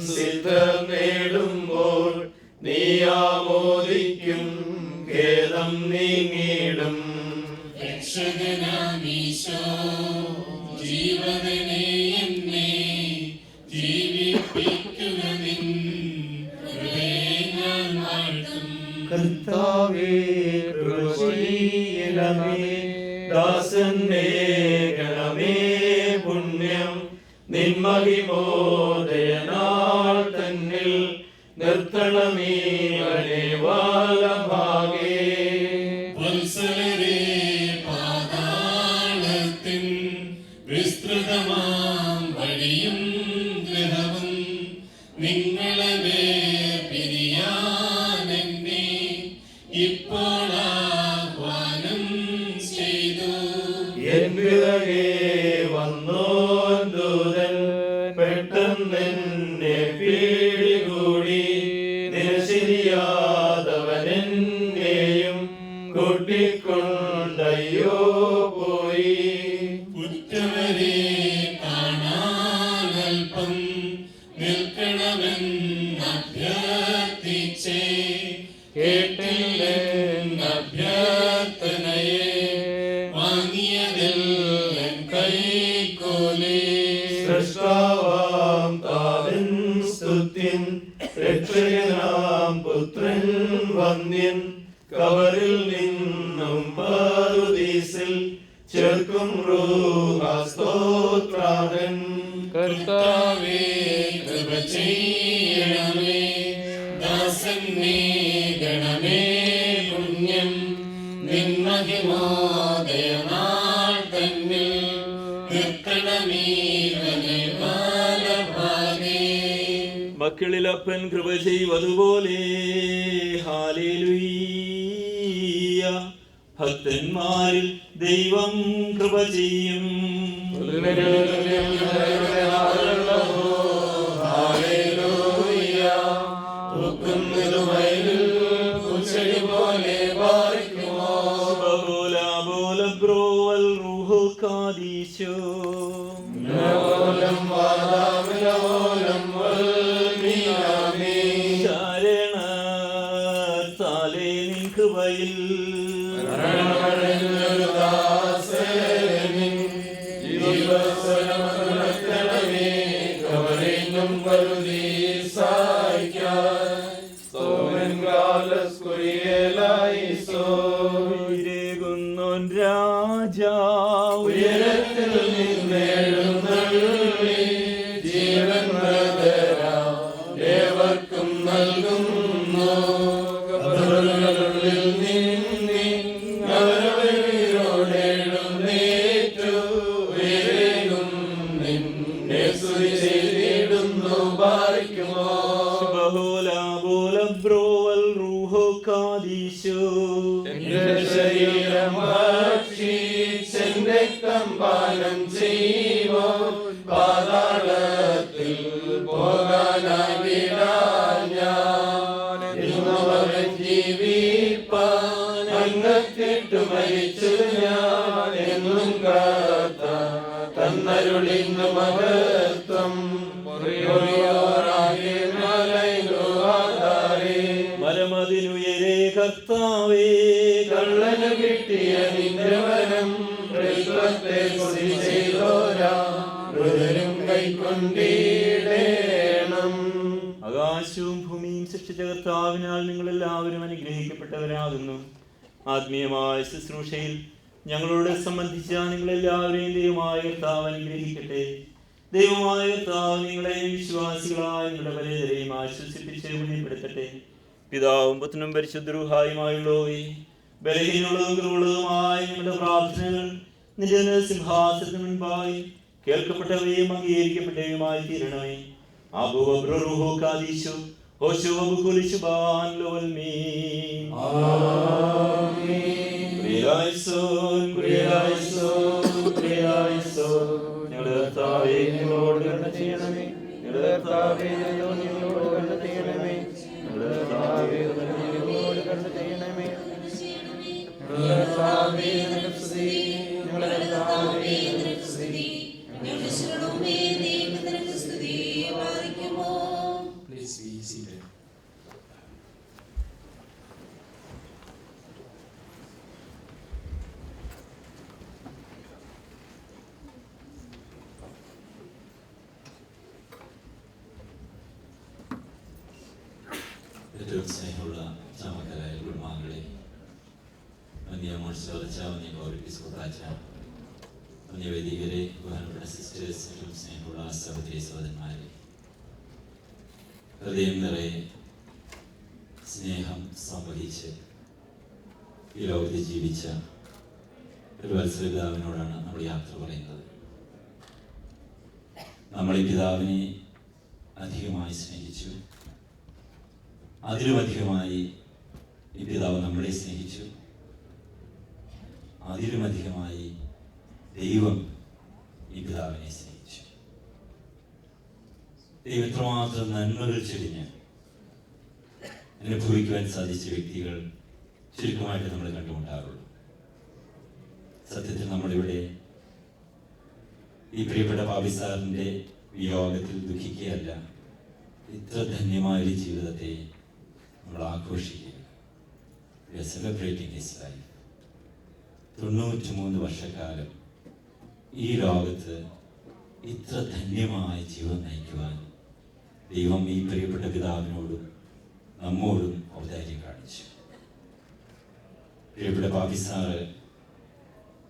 സിദ്ധം നേടുമ്പോൾ നീ ആമോദിക്കും, ഖേദം നീങ്ങിടും. രക്ഷകനാമീശോ ജീവനെ എന്നെ ജീവിപ്പിക്കുക നിൻ കൃപയെ ഞാൻ വാഴ്ത്തും. കർത്താവേ കൃപ ചെയ്യണമേ, ദാസനെ ഗണമേ പുണ്യം. നിൻ മഹിമോദയനാൾ തന്നിൽ നിർത്തണമേ വലഭാഗേ. വത്സലരേ പാതാളത്തിൻ വിസ്തൃതമാം വഴിയും ഗ്രഹവും നിങ്ങളെ പിരിയാനെന്നെ ഇപ്പോൾ ആഹ്വാനം ചെയ്തു. എൻ പിറകെ വന്നോൻ ദൂതൻ പെട്ടെന്നെന്നെ പിടികൂടി. നിരശരിയാതവനെന്നെയും കൂട്ടിക്കൊണ്ടയ്യോ പോയി. ഉറ്റവരെ കാണാനൽപ്പം നിൽക്കണമെന്നഭ്യർത്ഥിച്ചേ കേട്ടില്ലെന്നഭ്യർത്ഥനയെ വാങ്ങിയതിൽ കൈക്കോലേ. സൃഷ്ടാവാം താതൻ സ്തുത്യൻ, രക്ഷകനാം പുത്രൻ വന്ദ്യൻ. കവറിൽ നിന്നും പറുദീസിൽ ചേർക്കും സ്തോത്രാതൻ. കർത്താവേ കൃപ ചെയ്യണമേ, ദാസനെ ഗണമേ പുണ്യം. നിൻ മഹിമോദയനാൾ തന്നിൽ നിർത്തണമേ വലഭാഗേ. മക്കളിലപ്പൻ കൃപ ചെയ്വതുപോലെ ഹാലേലുയ്യ. ഭക്തന്മാരിൽ ദൈവം കൃപ ചെയ്യും. ശരണത്താലേ നിൻ കൃപയിൽ ഉയരേകുന്നോൻ രാജാ ഉയരത്തിൽ നിന്നെഴുന്നള്ളി ജീവൻ ഏവർക്കും നൽകുന്നു. കബറുകളിൽ നിന്നി അവരവരോടെഴുന്നേറ്റു ഉയരേകും നിന്നെ സ്തുതി ചെയ്തിടുന്നു. ബാരിക്കുമോ എന്റെ ശരീരം ഭക്ഷിച്ചെന്റെ രക്തം പാനം ചെയ്യുമോ പാതാളത്തിൽ പോകാനാവിടാൻ ഞാൻ. എന്നവൻ ജീവിപ്പാൻ അങ്ങത്തിട്ടു മരിച്ചു ഞാൻ. എന്നും കാത്ത തന്നരുളിന്നു മഹത്വം മരമതിനുയരേ കർത്താവേ കള്ളനു കിട്ടിയ നിന്റെ വരം കൈക്കൊണ്ടിടേണം. ആകാശവും ഭൂമിയും സൃഷ്ടിച്ച കർത്താവിനാൽ നിങ്ങളെല്ലാവരും അനുഗ്രഹിക്കപ്പെട്ടവരാകുന്നു. ആത്മീയമായ ശുശ്രൂഷയിൽ ഞങ്ങളോട് സംബന്ധിച്ച നിങ്ങളെല്ലാവരെയും ദൈവമായ കർത്താവ് അനുഗ്രഹിക്കട്ടെ. ദൈവമായ കർത്താവ് നിങ്ങളെയും വിശ്വാസികളായ നിങ്ങളുടെ പലരെയും ആശ്വസിപ്പിച്ച് മുന്നിൽപ്പെടുത്തട്ടെ. പിതാവും പുത്രനും പരിശുദ്ധ റൂഹായുമായുള്ളവേ, ബലഹീനമുള്ളതും കുറവുള്ളതുമായ നിങ്ങളുടെ പ്രാർത്ഥനകൾ നിന്റെ സിംഹാസനത്തിന് മുൻപായി കേൾക്കപ്പെട്ടവയും അംഗീകരിക്കപ്പെട്ടവയുമായി തീരണമേ. ഞങ്ങളുടെ കർത്താവേ ഞങ്ങളോട് കരുണ ചെയ്യണമേ. ഞങ്ങളുടെ കർത്താവേ ഞങ്ങളോട് കരുണ ചെയ്യണമേ. ഞങ്ങളുടെ കർത്താവേ ഞങ്ങളോട് കരുണ ചെയ്യണമേ. ഞങ്ങളുടെ കർത്താവേ നിനക്ക് സ്തുതി. ഞങ്ങളുടെ കർത്താവേ നിനക്ക് സ്തുതി. ഞങ്ങളുടെ ശരണമേ നിനക്ക് സ്തുതി. ബാരിക്കുമോ seated. ഏറ്റവും സ്നേഹമുള്ള ചാമക്കരായ കുടുംബാംഗങ്ങളെ, വന്യ മോൺസോറച്ച, വന്യ ഗൗരിപ്പിസ്കുട്ടാച്ച, വന്യ വൈദികരെ, ബഹുമാനപ്പെട്ട സിസ്റ്റേഴ്സ്, ഏറ്റവും സ്നേഹമുള്ള സഹോദരി സഹോദരന്മാരെ, ഹൃദയം നിറയെ സ്നേഹം സംവഹിച്ച് ഈ ലോകത്ത് ജീവിച്ച ഒരു വത്സര പിതാവിനോടാണ് നമ്മൾ യാത്ര പറയുന്നത്. നമ്മൾ ഈ പിതാവിനെ അധികമായി സ്നേഹിച്ചു. അതിലുമധികമായി ഈ പിതാവ് നമ്മളെ സ്നേഹിച്ചു. അതിലുമധികമായി ദൈവം ഈ പിതാവിനെ സ്നേഹിച്ചു. ദൈവം എത്രമാത്രം നന്മകൾ ചൊരിഞ്ഞ് അനുഭവിക്കുവാൻ സാധിച്ച വ്യക്തികൾ ചുരുക്കമായിട്ട് നമ്മൾ കണ്ടുമുട്ടാറുള്ളൂ. സത്യത്തിൽ നമ്മളിവിടെ ഈ പ്രിയപ്പെട്ട പാപി സാറിൻ്റെ വിയോഗത്തിൽ ദുഃഖിക്കുകയല്ല, ഇത്ര ധന്യമായൊരു ജീവിതത്തെ നമ്മൾ ആഘോഷിക്കുക. We are celebrating his life. 93 വർഷക്കാലം ഈ ലോകത്ത് ഇത്ര ധന്യമായ ജീവൻ നയിക്കുവാൻ ദൈവം ഈ പ്രിയപ്പെട്ട പിതാവിനോടും നമ്മോടും ഔദാര്യം കാണിച്ചു. പ്രിയപ്പെട്ട പാപി സാറ്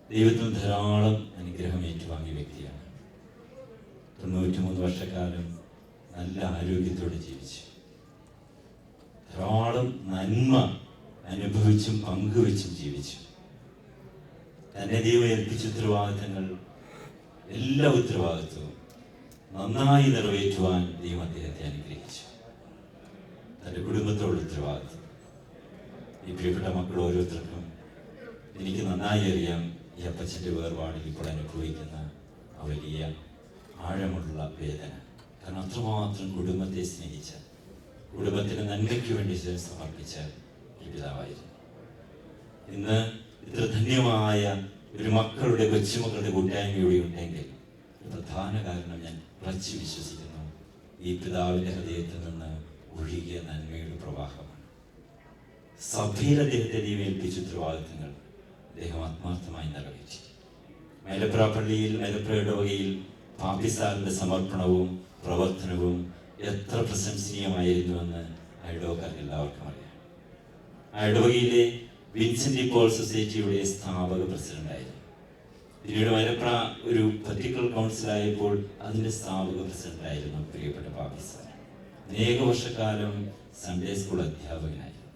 ദൈവത്തിന് ധാരാളം അനുഗ്രഹം ഏറ്റുവാങ്ങിയ വ്യക്തിയാണ്. 93 വർഷക്കാലം നല്ല ആരോഗ്യത്തോടെ ജീവിച്ചു. ധാരാളം നന്മ അനുഭവിച്ചും പങ്കുവെച്ചും ജീവിച്ചു. തന്നെ ദൈവം ഏൽപ്പിച്ച ഉത്തരവാദിത്തങ്ങൾ, എല്ലാ ഉത്തരവാദിത്വവും നന്നായി നിറവേറ്റുവാൻ ദൈവം അദ്ദേഹത്തെ അനുഗ്രഹിച്ചു. തൻ്റെ കുടുംബത്തോട് ഉത്തരവാദിത്വം. ഈ പ്രിയപ്പെട്ട മക്കൾ ഓരോരുത്തർക്കും എനിക്ക് നന്നായി അറിയാം ഈ അപ്പച്ചൻ്റെ വേർപാടിൽ ഇപ്പോൾ അനുഭവിക്കുന്ന ആ വലിയ ആഴമുള്ള വേദന. കാരണം അത്രമാത്രം കുടുംബത്തെ സ്നേഹിച്ച, കുടുംബത്തിന് നന്മയ്ക്ക് വേണ്ടി സമർപ്പിച്ച ഒരു പിതാവായിരുന്നു. ഇന്ന് ഇത്ര ധന്യമായ ഒരു മക്കളുടെ, കൊച്ചുമക്കളുടെ കൂട്ടായ്മയോടെ ഉണ്ടെങ്കിൽ പ്രധാന കാരണം ഞാൻ ഉറച്ചു വിശ്വസിക്കുന്നു, ഈ പിതാവിൻ്റെ ഹൃദയത്തിൽ നിന്ന് ഒഴുകിയ നന്മയുടെ പ്രവാഹമാണ്. സഭയിൽ അദ്ദേഹത്തെ ദൈവമേൽപ്പിച്ച ഉത്തരവാദിത്തങ്ങൾ അദ്ദേഹം ആത്മാർത്ഥമായി നിറവേറ്റി. മേലപ്ര പള്ളിയിൽ, മേലപ്ര ഇടവകയിൽ പാപ്പി സാറിൻ്റെ സമർപ്പണവും പ്രവർത്തനവും എത്ര പ്രശംസനീയമായിരുന്നുവെന്ന് ആ ഇടവക്കാർക്ക് എല്ലാവർക്കും അറിയാം. ആ ഇടവകയിലെ വിൻസെന്റ് പോൾ സൊസൈറ്റിയുടെ സ്ഥാപക പ്രസിഡന്റായിരുന്നു. പിന്നീട് മേലപ്ര ഒരു പൊളിറ്റിക്കൽ കൗൺസിലായപ്പോൾ അതിൻ്റെ സ്ഥാപക പ്രസിഡന്റായിരുന്നു പ്രിയപ്പെട്ട പാപ്പി സാർ. അനേക വർഷക്കാലം സൺഡേ സ്കൂൾ അധ്യാപകനായിരുന്നു.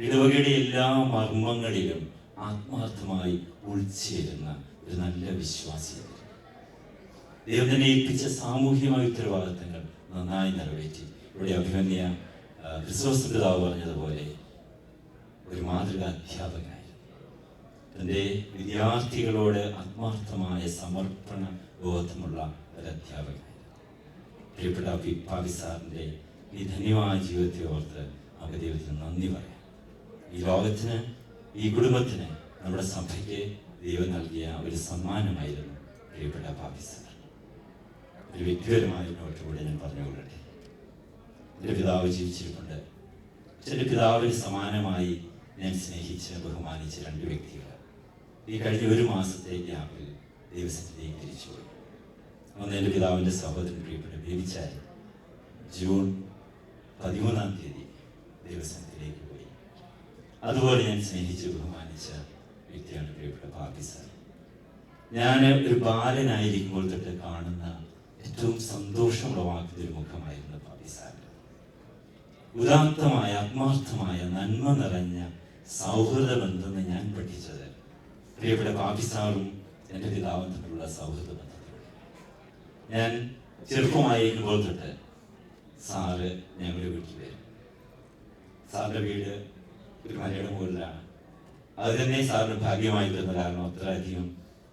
ഇടവകയുടെ എല്ലാ മർമ്മങ്ങളിലും ആത്മാർത്ഥമായി ഉൾച്ചേരുന്ന ഒരു നല്ല വിശ്വാസിയായിരുന്നു. ദൈവം തന്നെ ഏൽപ്പിച്ച സാമൂഹികമായ ഉത്തരവാദിത്തങ്ങൾ നന്നായി നിറവേറ്റി. ഇവിടെ അഭിമന്യ ക്രിസ്തോസ് പിതാവ് പറഞ്ഞതുപോലെ ഒരു മാതൃകാ അധ്യാപകനായിരുന്നു. തൻ്റെ വിദ്യാർത്ഥികളോട് ആത്മാർത്ഥമായ സമർപ്പണ ബോധമുള്ള ഒരു അധ്യാപകനായിരുന്നു. പ്രിയപ്പെട്ട പാപ്പി സാറിൻ്റെ ഈ ധന്യമായ ജീവിതത്തെ ഓർത്ത് നമുക്ക് ദൈവത്തിന് നന്ദി പറയാം. ഈ ലോകത്തിന്, ഈ കുടുംബത്തിന്, നമ്മുടെ സഭയ്ക്ക് ദൈവം നൽകിയ ഒരു സമ്മാനമായിരുന്നു പ്രിയപ്പെട്ട പാപ്പി സാർ. ഒരു വ്യക്തിപരമായ നോട്ടുകൂടെ ഞാൻ പറഞ്ഞുകൊള്ളട്ടെ. എൻ്റെ പിതാവ് ജീവിച്ചിരിപ്പുണ്ട്. എൻ്റെ പിതാവിന് സമാനമായി ഞാൻ സ്നേഹിച്ച് ബഹുമാനിച്ച 2 വ്യക്തികൾ ഈ കഴിഞ്ഞ 1 മാസത്തെ ഗ്യാപ്പിൽ ദൈവസന്നിധിയിലേക്ക് തിരിച്ചുപോയി. ഒന്ന് എൻ്റെ പിതാവിൻ്റെ സഹോദരൻ പ്രിയപ്പെട്ട ബേബിച്ചായി ജൂൺ 13-ാം തീയതി ദൈവസന്നിധിയിലേക്ക് പോയി. അതുപോലെ ഞാൻ സ്നേഹിച്ച് ബഹുമാനിച്ച വ്യക്തിയാണ് പ്രിയപ്പെട്ട പാപ്പി സാർ. ഞാൻ ഒരു ബാലനായിരിക്കുമ്പോൾ തൊട്ട് കാണുന്ന ഏറ്റവും സന്തോഷമുളവാക്കുന്ന ഒരു മുഖമായിരുന്നു പാപ്പി സാറിൻ്റെ. ഉദാത്തമായ, ആത്മാർത്ഥമായ, നന്മ നിറഞ്ഞ സൗഹൃദ ബന്ധം ഞാൻ പഠിച്ചത് പ്രിയപ്പെട്ട പാപ്പി സാറും എൻ്റെ പിതാവും തമ്മിലുള്ള സൗഹൃദ ബന്ധത്തിലൂടെ. ഞാൻ ചെറുപ്പമായിരിക്കുമ്പോൾ തൊട്ട് സാറ് ഞങ്ങളുടെ വീട്ടിൽ വരും. സാറിൻ്റെ വീട് ഒരു മലയുടെ മുകളിലാണ്. അത് തന്നെ സാറിന് ഭാഗ്യമായി തന്ന കാരണം അത്രയധികം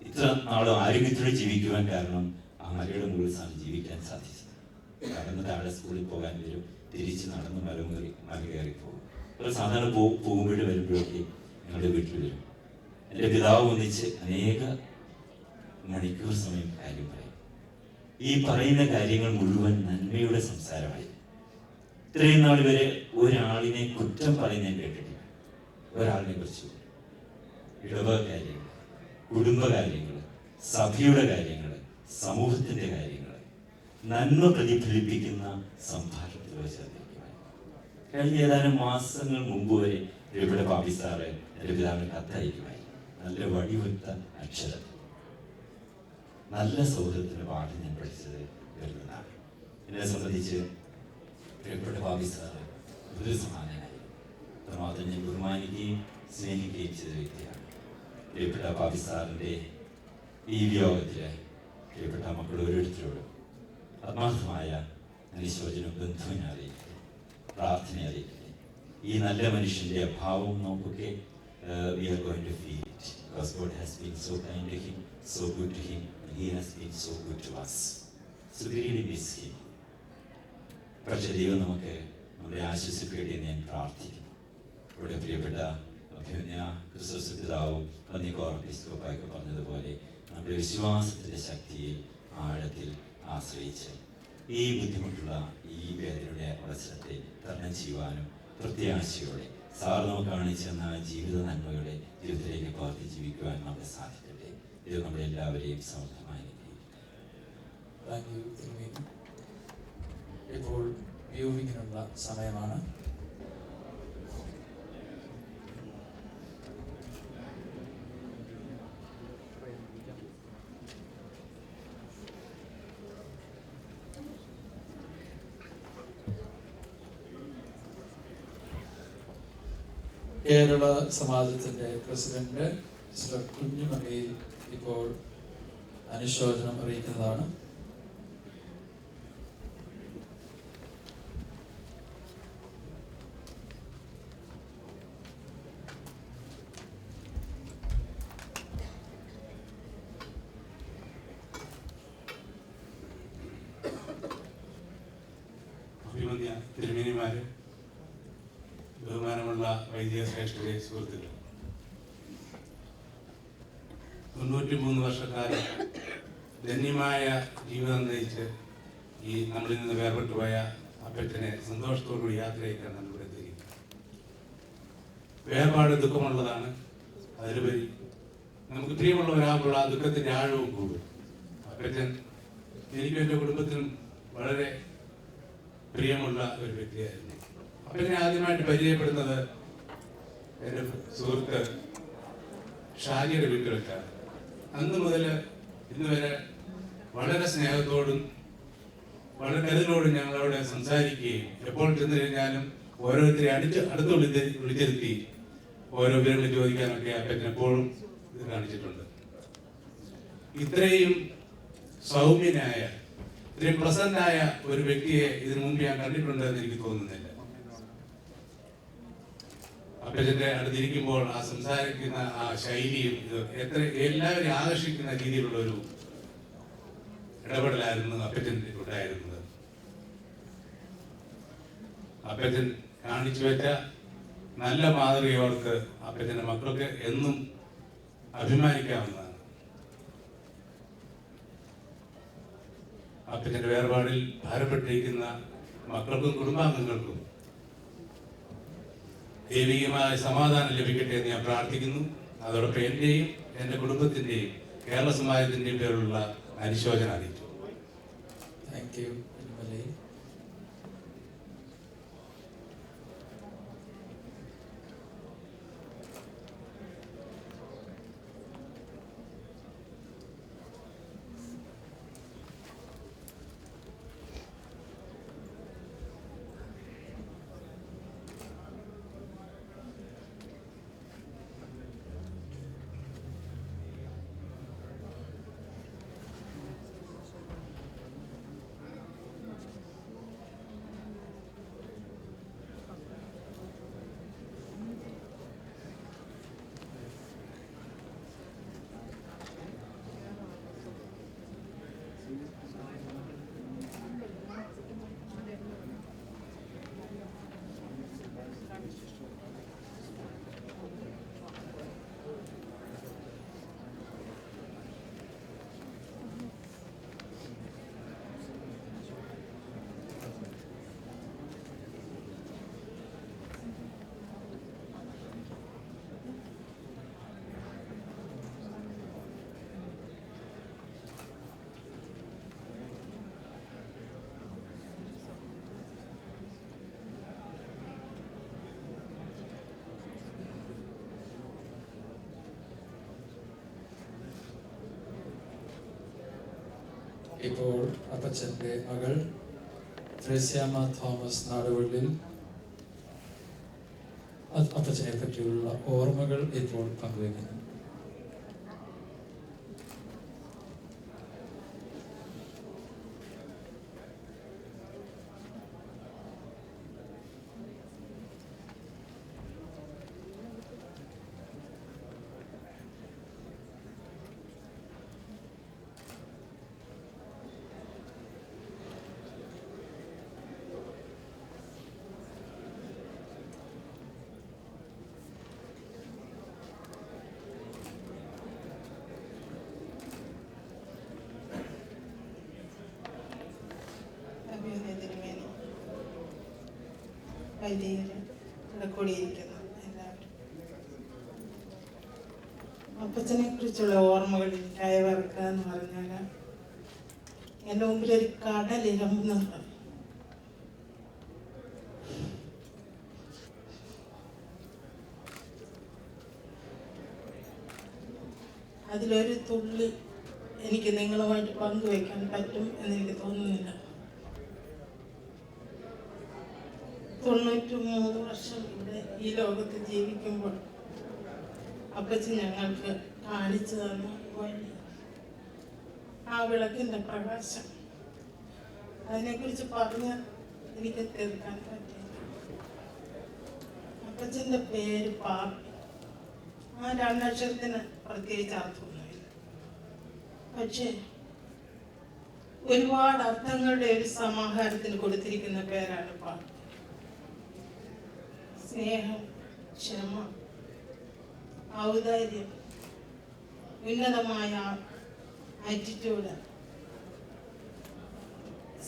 ഇത്ര നാളും ആരോഗ്യത്തോടെ ജീവിക്കുവാൻ കാരണം ആ മലയുടെ മുകളിൽ സാറിന് ജീവിക്കാൻ സാധിച്ചു. നടന്ന് താഴെ സ്കൂളിൽ പോകാൻ വരും, തിരിച്ച് നടന്ന് മല കയറി പോകും. ഒരു സാധാരണ പോകുമ്പോഴും വരുമ്പോഴൊക്കെ ഞങ്ങളുടെ വീട്ടിൽ വരും. എൻ്റെ പിതാവ് ഒന്നിച്ച് അനേക മണിക്കൂർ സമയം കാര്യം പറയും. ഈ പറയുന്ന കാര്യങ്ങൾ മുഴുവൻ നന്മയുടെ സംസാരമായി. ഇത്രയും നാൾ വരെ ഒരാളിനെ കുറ്റം പറഞ്ഞ് ഞാൻ കേട്ടിട്ടില്ല. ഒരാളിനെ കുറിച്ച് ഇടവക കാര്യങ്ങൾ, കുടുംബകാര്യങ്ങൾ, സഭയുടെ കാര്യങ്ങൾ, സമൂഹത്തിൻ്റെ കാര്യങ്ങൾ നന്മ പ്രതിഫലിപ്പിക്കുന്ന സംഭാഷണത്തിൽ വെച്ചിരിക്കുവാൻ കഴിഞ്ഞ ഏതാനും മാസങ്ങൾ മുമ്പ് വരെ ഇവിടെ പാപ്പി സാറ് എൻ്റെ പിതാവിന് കത്തയക്കുമായി. നല്ല വടിവെത്ത അക്ഷരം, നല്ല സൗഹൃദത്തിൻ്റെ പാഠം ഞാൻ പഠിച്ചത് വരുന്നതാണ്. എന്നെ സംബന്ധിച്ച് പ്രിയപ്പെട്ട പാപ്പി സാറ് ഒരു സമാനനായി അത്രമാത്രം ഞാൻ ബഹുമാനിക്കുകയും സ്നേഹിക്കുകയും ചെയ്ത വ്യക്തിയാണ്. പ്രിയപ്പെട്ട പാപ്പി സാറിൻ്റെ ഈ വിയോഗത്തിൽ പ്രിയപ്പെട്ട മക്കൾ ഓരോരുത്തരോടും ആത്മാർത്ഥമായ അനുശോചനം, ബന്ധവും ഞാൻ അറിയിക്കട്ടെ, പ്രാർത്ഥന അറിയിക്കട്ടെ. ഈ നല്ല മനുഷ്യൻ്റെ അഭാവം നമുക്കൊക്കെ we are going to feel it because God has been so kind to him, so good to him, and he has been so good to us. So we really miss him. പക്ഷേ ദൈവം നമുക്ക് നമ്മളെ ആശ്വസിപ്പിക്കട്ടെ എന്ന് ഞാൻ പ്രാർത്ഥിക്കുന്നു. ഇവിടെ പ്രിയപ്പെട്ട അഭിമന്യ ക്രിസ്തുസ് പിതാവും പന്നിക്കോർപ്പിസ്കോപ്പായൊക്കെ പറഞ്ഞതുപോലെ നമ്മുടെ വിശ്വാസത്തിൻ്റെ ശക്തിയെ ആഴത്തിൽ ആശ്രയിച്ച് ഈ ബുദ്ധിമുട്ടുള്ള ഈ വേദനയുടെ അവസരത്തെ തരണം ചെയ്യുവാനും പ്രത്യാശയോടെ സാർ നമുക്ക് കാണിച്ചു തന്ന ജീവിത നന്മകളെ ജീവിതത്തിലേക്ക് പകർത്തി ജീവിക്കുവാൻ നമുക്ക് സാധിക്കട്ടെ. ഇത് നമ്മുടെ എല്ലാവരെയും സമൃദ്ധമായി. ഇപ്പോൾ വ്യൂവിങ്ങിനുള്ള സമയമാണ്. കേരള സമാജത്തിൻ്റെ പ്രസിഡന്റ് മിസ്റ്റർ കുഞ്ഞുമണിയിൽ ഇപ്പോൾ അനുശോചനം അറിയിക്കുന്നതാണ്. അഭിമന്യ തിരുമേനിമാര്, ബഹുമാനമുള്ള വൈദിക ശ്രേഷ്ഠരെ, സുഹൃത്തുക്കൾ, 93 വർഷക്കാലം ധന്യമായ ജീവിതം നയിച്ച് ഈ നമ്മളിൽ നിന്ന് വേർപെട്ടു പോയ അപ്പച്ചനെ സന്തോഷത്തോടുകൂടി യാത്രയ്ക്കാണ് നമ്മളിവിടെ എത്തിയിരിക്കുന്നത്. വേർപാട് ദുഃഖമുള്ളതാണ്. അതിലുപരി നമുക്ക് പ്രിയമുള്ളവരാകുമ്പോൾ ആ ദുഃഖത്തിൻ്റെ ആഴവും കൂടും. അപ്പച്ചൻ എനിക്കും എൻ്റെ കുടുംബത്തിനും വളരെ പ്രിയമുള്ള ഒരു വ്യക്തിയായിരുന്നു. അപ്പച്ചനെ ആദ്യമായിട്ട് പരിചയപ്പെടുന്നത് എൻ്റെ സുഹൃത്ത് ഷാജിയുടെ വീട്ടിൽ വെച്ചാണ്. അന്ന് മുതൽ ഇന്ന് വരെ വളരെ സ്നേഹത്തോടും വളരെ കരുതലോടും ഞങ്ങളവിടെ സംസാരിക്കുകയും എപ്പോൾ ചെന്ന് കഴിഞ്ഞാലും ഓരോരുത്തരെ അടുത്ത് വിളിച്ചിരുത്തി ഓരോ വിവരങ്ങൾ ചോദിക്കാനൊക്കെ അപ്പച്ചൻ എപ്പോഴും ഇത് കാണിച്ചിട്ടുണ്ട്. ഇത്രയും സൗമ്യനായ, ഇത്രയും പ്രസന്നായ ഒരു വ്യക്തിയെ ഇതിനു മുമ്പ് ഞാൻ കണ്ടിട്ടുണ്ടെന്ന് എനിക്ക് തോന്നുന്നില്ല. അപ്പച്ചന്റെ അടുത്തിരിക്കുമ്പോൾ ആ സംസാരിക്കുന്ന ആ ശൈലിയും എല്ലാവരെയും ആകർഷിക്കുന്ന രീതിയിലുള്ള ഒരു ഇടപെടലായിരുന്നു അപ്പച്ചൻ്റെ ഉണ്ടായിരുന്നത്. അപ്പച്ചൻ കാണിച്ചു വെച്ച നല്ല മാതൃകയോർക്ക് അപ്പച്ചൻ്റെ മക്കൾക്ക് എന്നും അഭിമാനിക്കാവുന്നതാണ്. അപ്പച്ചൻ്റെ വേർപാടിൽ ഭാരപ്പെട്ടിരിക്കുന്ന മക്കൾക്കും കുടുംബാംഗങ്ങൾക്കും ദൈവികമായ സമാധാനം ലഭിക്കട്ടെ എന്ന് ഞാൻ പ്രാർത്ഥിക്കുന്നു. അതോടൊപ്പം എൻ്റെയും എൻ്റെ കുടുംബത്തിൻ്റെയും കേരള സമാജത്തിൻ്റെയും പേരിലുള്ള അനുശോചനം അറിയിച്ചു. Thank you. ഇപ്പോൾ അപ്പച്ചൻ്റെ മകൾ ത്രേസ്യാമ്മ തോമസ് നാടുകളിൽ അപ്പച്ചനെ പറ്റിയുള്ള ഓർമ്മകൾ ഇപ്പോൾ പങ്കുവയ്ക്കുന്നു. കൂടിയിരിക്കുന്നു എല്ലാവരും. അപ്പച്ചനെ കുറിച്ചുള്ള ഓർമ്മകൾ എനിക്ക് അയവിറക്കുക എന്ന് പറഞ്ഞാൽ എൻ്റെ മുമ്പിൽ ഒരു കടലിരമ്പുന്നുണ്ട്. അതിലൊരു തുള്ളി എനിക്ക് നിങ്ങളുമായിട്ട് പങ്കുവയ്ക്കാൻ പറ്റും എന്നെനിക്ക് തോന്നുന്നില്ല. 93 വർഷം ഇവിടെ ഈ ലോകത്ത് ജീവിക്കുമ്പോൾ അപ്പച്ചൻ ഞങ്ങൾക്ക് കാണിച്ചു തന്ന വഴി, ആ വിളക്കിൻ്റെ പ്രകാശം, അതിനെക്കുറിച്ച് പറഞ്ഞ് എനിക്ക് തീർക്കാൻ പറ്റില്ല. അപ്പച്ചൻ്റെ പേര് പാപ്പി. ആ 2 അക്ഷരത്തിന് പ്രത്യേകിച്ച് അർത്ഥമൊന്നുമില്ല. പക്ഷേ ഒരുപാട് അർത്ഥങ്ങളുടെ ഒരു സമാഹാരത്തിന് കൊടുത്തിരിക്കുന്ന പേരാണ് പാപ്പി. സ്നേഹം, ക്ഷമ, ഔദാര്യം, ഉന്നതമായ ആറ്റിറ്റ്യൂഡ്,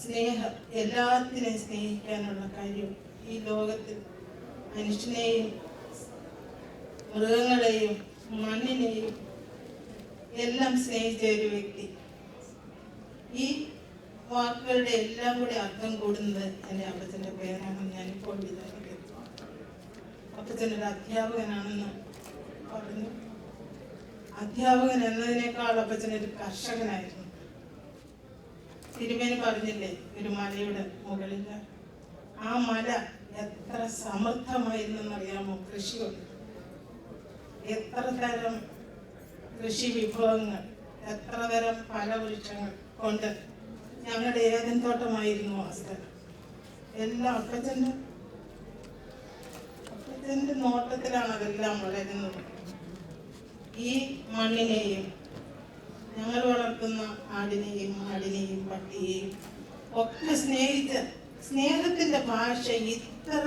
സ്നേഹം, എല്ലാത്തിനെയും സ്നേഹിക്കാനുള്ള കഴിവ്. ഈ ലോകത്തിൽ മനുഷ്യനെയും മൃഗങ്ങളെയും മണ്ണിനെയും എല്ലാം സ്നേഹിച്ച ഒരു വ്യക്തി. ഈ വാക്കുകളുടെ എല്ലാം കൂടി അർത്ഥം കൂടുന്നത് എൻ്റെ അപ്പച്ചൻ്റെ പേരാണെന്ന് ഞാനിപ്പോൾ വിചാരിക്കുന്നു. അപ്പച്ചനൊരു അധ്യാപകനാണെന്ന് പറഞ്ഞു. അധ്യാപകൻ എന്നതിനേക്കാൾ അപ്പച്ചനൊരു കർഷകനായിരുന്നു. തിരുമേനി പറഞ്ഞില്ലേ, ഒരു മലയുടെ മുകളിൽ ആ മല എത്ര സമൃദ്ധമായിരുന്നെന്നറിയാമോ? കൃഷി കൊണ്ട് എത്ര തരം കൃഷി വിഭവങ്ങൾ, എത്ര തരം ഫലവൃക്ഷങ്ങൾ കൊണ്ട് ഞങ്ങളുടെ ഏതൻ തോട്ടമായിരുന്നു ആ സ്ഥലം. എല്ലാം അപ്പച്ചൻ്റെ നോട്ടത്തിലാണ് അതെല്ലാം വളരുന്നത്. ഈ മണ്ണിനെയും ഞങ്ങൾ വളർത്തുന്ന ആടിനെയും ആടിനെയും പട്ടിയെയും ഒക്കെ സ്നേഹിച്ച സ്നേഹത്തിന്റെ ഭാഷ ഇത്ര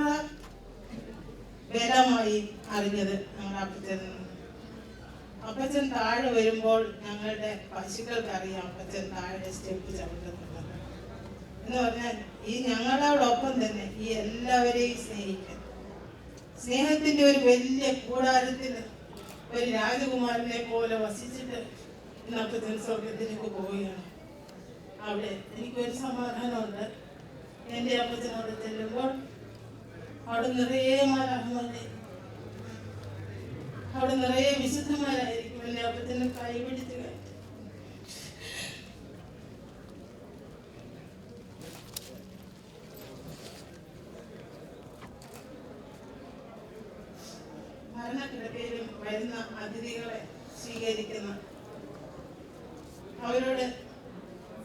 ബലമായി അറിഞ്ഞത് ഞങ്ങളുടെ അപ്പച്ചൻ. അപ്പച്ചൻ താഴെ വരുമ്പോൾ ഞങ്ങളുടെ പശുക്കൾക്ക് അറിയാം അപ്പച്ചൻ താഴെ സ്റ്റെപ്പ് ചവിട്ടുന്നത് എന്ന് പറഞ്ഞാൽ ഈ ഞങ്ങളോടൊപ്പം തന്നെ ഈ എല്ലാവരെയും സ്നേഹിക്കാൻ, സ്നേഹത്തിന്റെ ഒരു വലിയ കൂടാരത്തിൽ ഒരു രാജകുമാരനെ പോലെ വസിച്ചിട്ട് ഇന്ന് അപ്പച്ചൻ സ്വർഗത്തിലേക്ക് പോവുകയാണ്. അവിടെ എനിക്കൊരു സമാധാനമുണ്ട്. എൻ്റെ അപ്പച്ചനോട് ചെല്ലുമ്പോൾ അവിടെ നിറയെ മാലാഖമാരെ, അവിടെ നിറയെ വിശുദ്ധന്മാരായിരിക്കും. എൻ്റെ അപ്പച്ചനെ കൈപിടിച്ച് മരണക്കിടക്കയിലും വരുന്ന അതിഥികളെ സ്വീകരിക്കുന്ന, അവരോട്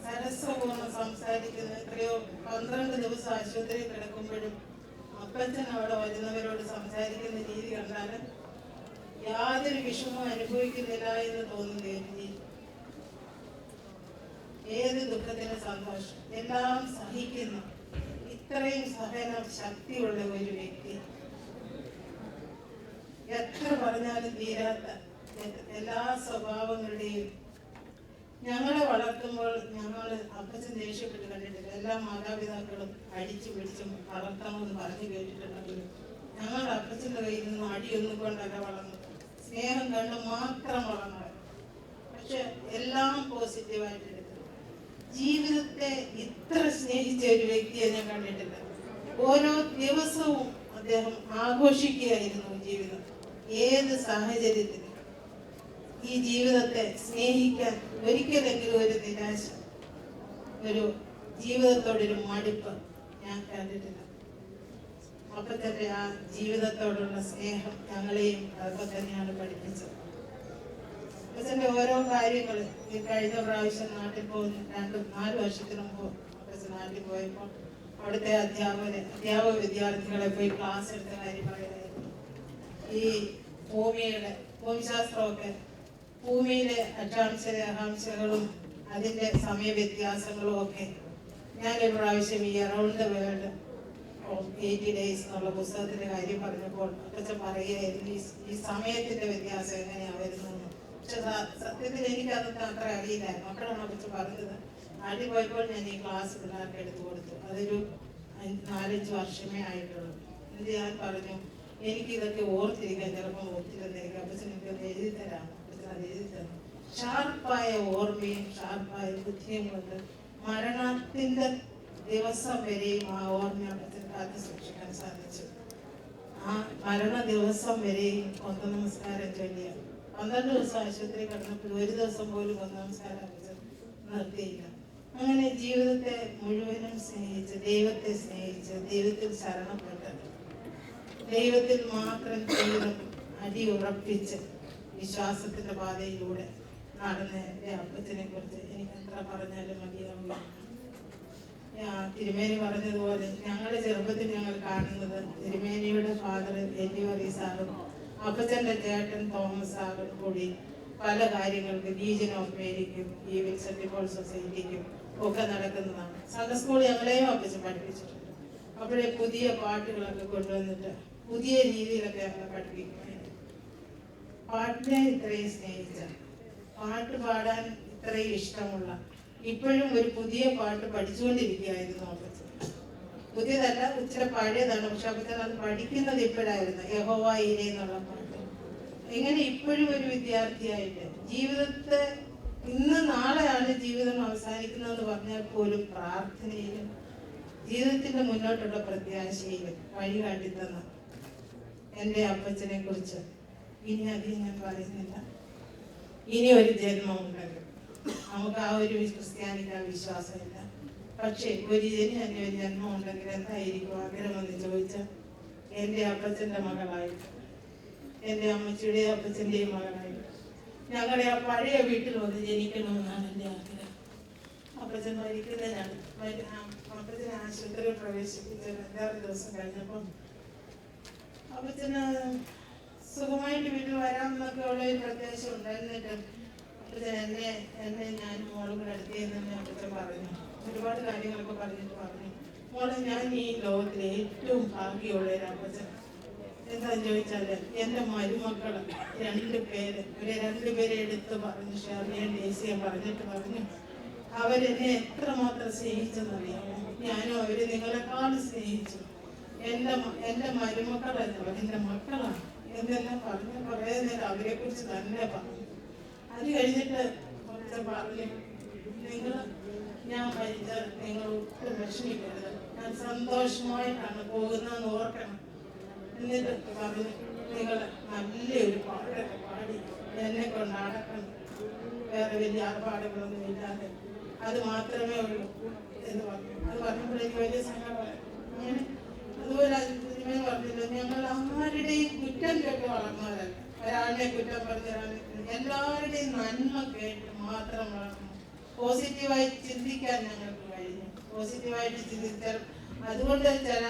സരസ്വപൂർണ്ണം സംസാരിക്കുന്ന, എത്രയോ 12 ദിവസം ആശുപത്രിയിൽ കിടക്കുമ്പോഴും അപ്പച്ചൻ അവിടെ വരുന്നവരോട് സംസാരിക്കുന്ന രീതി കണ്ടാൽ യാതൊരു വിഷമവും അനുഭവിക്കുന്നില്ല എന്ന് തോന്നുന്ന ഒരു രീതി. ഏത് ദുഃഖത്തിന് സന്തോഷം, എല്ലാം സഹിക്കുന്ന ഇത്രയും സഹന ശക്തിയുള്ള ഒരു വ്യക്തി. എത്ര പറഞ്ഞാലും തീരാത്ത എല്ലാ സ്വഭാവങ്ങളുടെയും. ഞങ്ങളെ വളർത്തുമ്പോൾ ഞങ്ങൾ അപ്പച്ചൻ ദേഷ്യപ്പെട്ട് കണ്ടിട്ടില്ല. എല്ലാ മാതാപിതാക്കളും അടിച്ചു പിടിച്ചും വളർത്തണമെന്ന് പറഞ്ഞു കേട്ടിട്ടുണ്ടെങ്കിലും ഞങ്ങളുടെ അപ്പച്ചൻ്റെ കയ്യിൽ നിന്നും അടിയൊന്നും കൊണ്ടല്ല വളർന്നത്, സ്നേഹം കണ്ട് മാത്രം വളർന്നത്. പക്ഷെ എല്ലാം പോസിറ്റീവായിട്ട് എടുത്തു. ജീവിതത്തെ ഇത്ര സ്നേഹിച്ച ഒരു വ്യക്തിയെ ഞാൻ കണ്ടിട്ടില്ല. ഓരോ ദിവസവും അദ്ദേഹം ആഘോഷിക്കുകയായിരുന്നു ജീവിതം. ഏത് സാഹചര്യത്തിലും ഈ ജീവിതത്തെ സ്നേഹിക്കാൻ ഒരിക്കലെങ്കിലും ഒരു നിരാശ. ഒരു ജീവിതത്തോടൊരു മടുപ്പ് ഞാൻ കണ്ടിട്ടില്ല. അപ്പച്ചൻ്റെ ആ ജീവിതത്തോടുള്ള സ്നേഹം ഞങ്ങളെയും അതൊക്കെ തന്നെയാണ് പഠിപ്പിച്ചത്. അപ്പച്ചൻ്റെ ഓരോ കാര്യങ്ങൾ ഈ കഴിഞ്ഞ പ്രാവശ്യം നാട്ടിൽ പോകുന്ന 4 വർഷത്തിന് മുമ്പ് അപ്പച്ചൻ നാട്ടിൽ പോയപ്പോൾ അവിടുത്തെ അധ്യാപക വിദ്യാർത്ഥികളെ പോയി ക്ലാസ് എടുത്ത കാര്യം പറയുമായിരുന്നു. ഈ ഭൂമിശാസ്ത്രമൊക്കെ ഭൂമിയിലെ അക്ഷാംശങ്ങളും അതിൻ്റെ സമയവ്യത്യാസങ്ങളും ഒക്കെ ഞാനൊരു പ്രാവശ്യം ഈ അറൗണ്ട് ദ വേൾഡ് 80 days എന്നുള്ള പുസ്തകത്തിന്റെ കാര്യം പറഞ്ഞപ്പോൾ അപ്പച്ചൻ പറയുകയായിരുന്നു ഈ സമയത്തിന്റെ വ്യത്യാസം എങ്ങനെയാ വരുന്നതെന്ന്. പക്ഷെ സത്യത്തിൽ എനിക്കതൊക്കെ അത്ര അറിയില്ലായിരുന്നു. അപ്പോഴാണ് അപ്പച്ചൻ പറഞ്ഞത്. നാട്ടിൽ പോയപ്പോൾ ഞാൻ ഈ ക്ലാസ് പിള്ളേർക്ക് എടുത്തു കൊടുത്തു. അതൊരു 4-5 വർഷമേ ആയിട്ടുള്ളൂ. എന്നിട്ട് ഞാൻ പറഞ്ഞു എനിക്കിതൊക്കെ ഓർത്തിരിക്കാൻ ചിലപ്പോൾ ഓർത്തിരുന്നിരിക്കും. അപ്പച്ചൻ എനിക്കത് എഴുതി തരാം. അപ്പച്ചൻ അത് എഴുതി തന്നു. ഷാർപ്പായ ഓർമ്മയും ഷാർപ്പായ ബുദ്ധിയും കൊണ്ട് മരണത്തിന്റെ ദിവസം വരെയും ആ ഓർമ്മ അപ്പച്ചൻ കാത്തു സൂക്ഷിക്കാൻ സാധിച്ചു. ആ മരണ ദിവസം വരെയും കൊന്ത നമസ്കാരം ചൊല്ലിയ 12 ദിവസം ആശുപത്രി കിടന്നപ്പോൾ ഒരു ദിവസം പോലും കൊന്ത നമസ്കാരം അപ്പച്ചൻ നിർത്തിയില്ല. അങ്ങനെ ജീവിതത്തെ മുഴുവനും സ്നേഹിച്ച് ദൈവത്തെ സ്നേഹിച്ച് ദൈവത്തിൽ ശരണപ്പെട്ട് ദൈവത്തിൽ മാത്രം ജീവിതം അടിയുറപ്പിച്ച് വിശ്വാസത്തിന്റെ പാതയിലൂടെ നടന്ന എൻ്റെ അപ്പച്ചനെ കുറിച്ച് എനിക്ക് എത്ര പറഞ്ഞാലും മതിയാവില്ല. തിരുമേനി പറഞ്ഞതുപോലെ ഞങ്ങളുടെ ചെറുപ്പത്തിൽ ഞങ്ങൾ കാണുന്നത് തിരുമേനിയുടെ ഫാദർ എൻഡിവറി സാറും അപ്പച്ചൻ്റെ ചേട്ടൻ തോമസ് സാറും കൂടി പല കാര്യങ്ങൾക്ക് ലീജിയൻ ഓഫ് മേരിക്കും ഈ വിൻസെന്റ് പോൾ സൊസൈറ്റിക്കും ഒക്കെ നടക്കുന്നതാണ്. സൺഡേ സ്കൂൾ ഞങ്ങളെയും അപ്പച്ചൻ പഠിപ്പിച്ചിട്ടുണ്ട്. അപ്പോഴേ പുതിയ പാട്ടുകളൊക്കെ കൊണ്ടുവന്നിട്ട് പുതിയ രീതിയിലൊക്കെ ഞങ്ങളെ പഠിപ്പിക്കുമായിരുന്നു. പാട്ടിനെ ഇത്രയും സ്നേഹിച്ച, പാട്ട് പാടാൻ ഇത്രയും ഇഷ്ടമുള്ള, ഇപ്പോഴും ഒരു പുതിയ പാട്ട് പഠിച്ചുകൊണ്ടിരിക്കുകയായിരുന്നു അപ്പച്ചൻ. പുതിയതല്ല, ഇച്ചിരി പഴയതാണ്. പക്ഷെ അപ്പച്ചൻ അത് പഠിക്കുന്നത് ഇപ്പോഴായിരുന്നു. യഹോവ ഈരേ എന്നുള്ള പാട്ട്. ഇങ്ങനെ ഇപ്പോഴും ഒരു വിദ്യാർത്ഥിയായിട്ട് ജീവിതത്തെ ഇന്ന് നാളെയാണ് ജീവിതം അവസാനിക്കുന്നതെന്ന് പറഞ്ഞാൽ പോലും പ്രാർത്ഥനയിലും ജീവിതത്തിന്റെ മുന്നോട്ടുള്ള പ്രത്യാശയിലും വഴികാട്ടിത്തന്ന എൻ്റെ അപ്പച്ചനെ കുറിച്ച് ഇനി അധികം ഞാൻ പറയുന്നില്ല. ഇനി ഒരു ജന്മം ഉണ്ടെങ്കിൽ നമുക്ക് ആ ഒരു ക്രിസ്ത്യാനിക്ക് ആ വിശ്വാസമില്ല. പക്ഷേ ഒരു ജന്മം ഉണ്ടെങ്കിൽ എന്തായിരിക്കും ആഗ്രഹമെന്ന് ചോദിച്ചാൽ എൻ്റെ അപ്പച്ചൻ്റെ മകളായിട്ട്, എൻ്റെ അമ്മച്ചിയുടെ അപ്പച്ചൻ്റെയും മകളായിട്ട് ഞങ്ങളുടെ ആ പഴയ വീട്ടിൽ വന്ന് ജനിക്കണമെന്നാണ് എൻ്റെ ആഗ്രഹം. അപ്പച്ചൻ മരിക്കുന്നതിനാണ്. അപ്പച്ചനെ ആശുപത്രിയിൽ പ്രവേശിപ്പിച്ച 5-6 ദിവസം കഴിഞ്ഞപ്പം അപ്പച്ചന് സുഖമായിട്ട് വീട്ടിൽ വരാമെന്നൊക്കെ ഉള്ള ഒരു പ്രത്യാശ ഉണ്ടായിരുന്നിട്ട് അപ്പച്ചൻ എന്നെ ഞാൻ മോളും കൂടെ അടുത്തേന്ന് അപ്പച്ചൻ പറഞ്ഞു. ഒരുപാട് കാര്യങ്ങളൊക്കെ പറഞ്ഞിട്ട് പറഞ്ഞു, മോളെ ഞാൻ ഈ ലോകത്തിലെ ഏറ്റവും ഭാഗ്യമുള്ള ഒരു അപ്പച്ചൻ. എന്താന്ന് ചോദിച്ചാല് എൻ്റെ മരുമക്കള് 2 പേരെ എടുത്ത് പറഞ്ഞു. ഷെർലിയും ഡേസിയും പറഞ്ഞിട്ട് പറഞ്ഞു അവരെന്നെ എത്രമാത്രം സ്നേഹിച്ചെന്നറിയാമോ? ഞാനും അവര് നിങ്ങളെക്കാളും സ്നേഹിച്ചു. എൻ്റെ മരുമക്കളല്ല, എൻ്റെ മക്കളാണ് എന്തെല്ലാം പറഞ്ഞു. കുറേ നേരം അവരെ കുറിച്ച് തന്നെ പറഞ്ഞു. അത് കഴിഞ്ഞിട്ട് കുറച്ച് പറഞ്ഞു, ഞാൻ മരിച്ചാൽ നിങ്ങൾ ഒട്ടും വിഷമിക്കരുത്, ഞാൻ സന്തോഷമായിട്ടാണ് പോകുന്നതെന്ന് ഓർക്കണം. എന്നിട്ട് പറഞ്ഞു, നിങ്ങൾ നല്ലൊരു പാട്ടൊക്കെ പാടി എന്നെ കൊണ്ട് അടക്കണം, വേറെ വലിയ ആർപ്പാടുകളൊന്നും ഇല്ലാതെ, അത് മാത്രമേ ഉള്ളൂ എന്ന് പറഞ്ഞു. അത് പറഞ്ഞപ്പോൾ എനിക്ക് വലിയ സങ്കടമായി. അങ്ങനെ അതുപോലെ പറഞ്ഞില്ല, ഞങ്ങൾ ആരുടെയും കുറ്റം കേട്ട് വളർന്നവരല്ല. ഒരാളുടെ കുറ്റം പറഞ്ഞ എല്ലാവരുടെയും നന്മ കേട്ട് മാത്രം വളർന്നു. പോസിറ്റീവായി ചിന്തിക്കാൻ ഞങ്ങൾക്ക് കഴിഞ്ഞു. പോസിറ്റീവായിട്ട് ചിന്തിച്ചാൽ അതുകൊണ്ട് ചില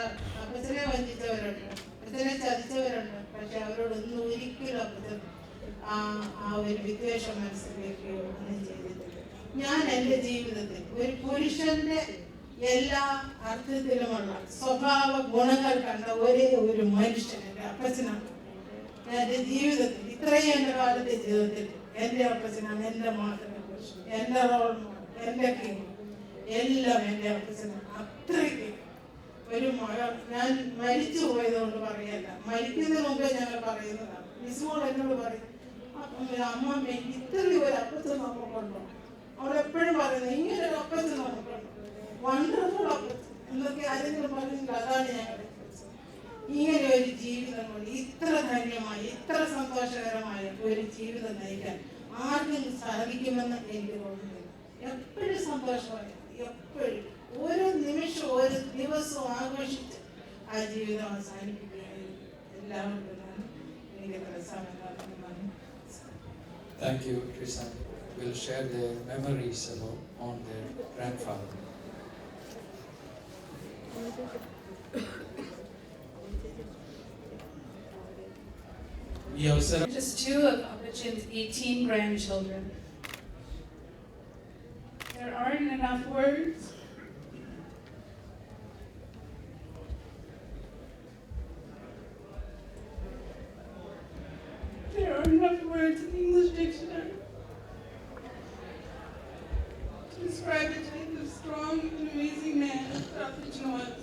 അപ്പച്ചനെ വഞ്ചിച്ചവരുണ്ട്, അപ്പച്ചനെ ചതിച്ചവരുണ്ട്. പക്ഷെ അവരോടൊന്നും ഒരിക്കലും അപ്പച്ചൻ ആ ഒരു വിദ്വേഷം മനസ്സിലേക്ക് ഒന്നും ചെയ്തിട്ടില്ല. ഞാൻ എൻ്റെ ജീവിതത്തിൽ ഒരു പുരുഷന്റെ എല്ലാ അർത്ഥത്തിലുമുള്ള സ്വഭാവ ഗുണങ്ങൾ കണ്ട ഒരേ ഒരു മനുഷ്യൻ എൻ്റെ അപ്പച്ചനാണ്. എൻ്റെ ജീവിതത്തിൽ ഇത്രയും എൻ്റെ കാലത്തെ ജീവിതത്തിൽ എൻ്റെ അപ്പച്ചനാണ് എൻ്റെ മാത്രം പുരുഷൻ, എൻ്റെ റോൾ മോഡൽ, എൻ്റെ കിങ്, എല്ലാം എൻ്റെ അപ്പച്ചനാണ്. അത്രയ്ക്ക് ഒരു മകൾ ഞാൻ മരിച്ചു പോയതുകൊണ്ട് പറയല്ല, മരിക്കുന്നതിന് മുമ്പേ ഞങ്ങൾ പറയുന്നതാണ്. മിസ്മോൾ എന്നോട് പറയും, അമ്മ ഇത്രയും ഒരു അപ്പച്ചൻ നമുക്കുണ്ടോ? അവളെപ്പോഴും പറയുന്നത് ഇങ്ങനെ ഒരു അപ്പച്ചൻ നമുക്കുണ്ടോ, വണ്ടർഫുൾ അപ്പച്ചൻ എന്നൊക്കെ ആരെങ്കിലും പറഞ്ഞെങ്കിൽ അതാണ് ഞങ്ങളുടെ ഇങ്ങനെ ഒരു ജീവിതം കൊണ്ട് ഇത്ര ധന്യമായി ഇത്ര സന്തോഷകരമായ ഒരു ജീവിതം നയിക്കാൻ ആർക്കും സാധിക്കുമെന്ന് എനിക്ക് തോന്നുന്നില്ല. എപ്പോഴും സന്തോഷമായി, എപ്പോഴും ഓരോ നിമിഷവും ഓരോ ദിവസവും ആഘോഷിച്ച് ആ ജീവിതം അവസാനിപ്പിക്കുകയായിരുന്നു. എല്ലാവർക്കും എനിക്ക് എത്ര സമയം നന്ദി. Thank you, Teresa. We'll share their memories on their grandfather. Just two of Apachin's 18 grandchildren. There aren't enough words. There aren't enough words in the English dictionary to describe the type of strong and amazing man that Apachin was.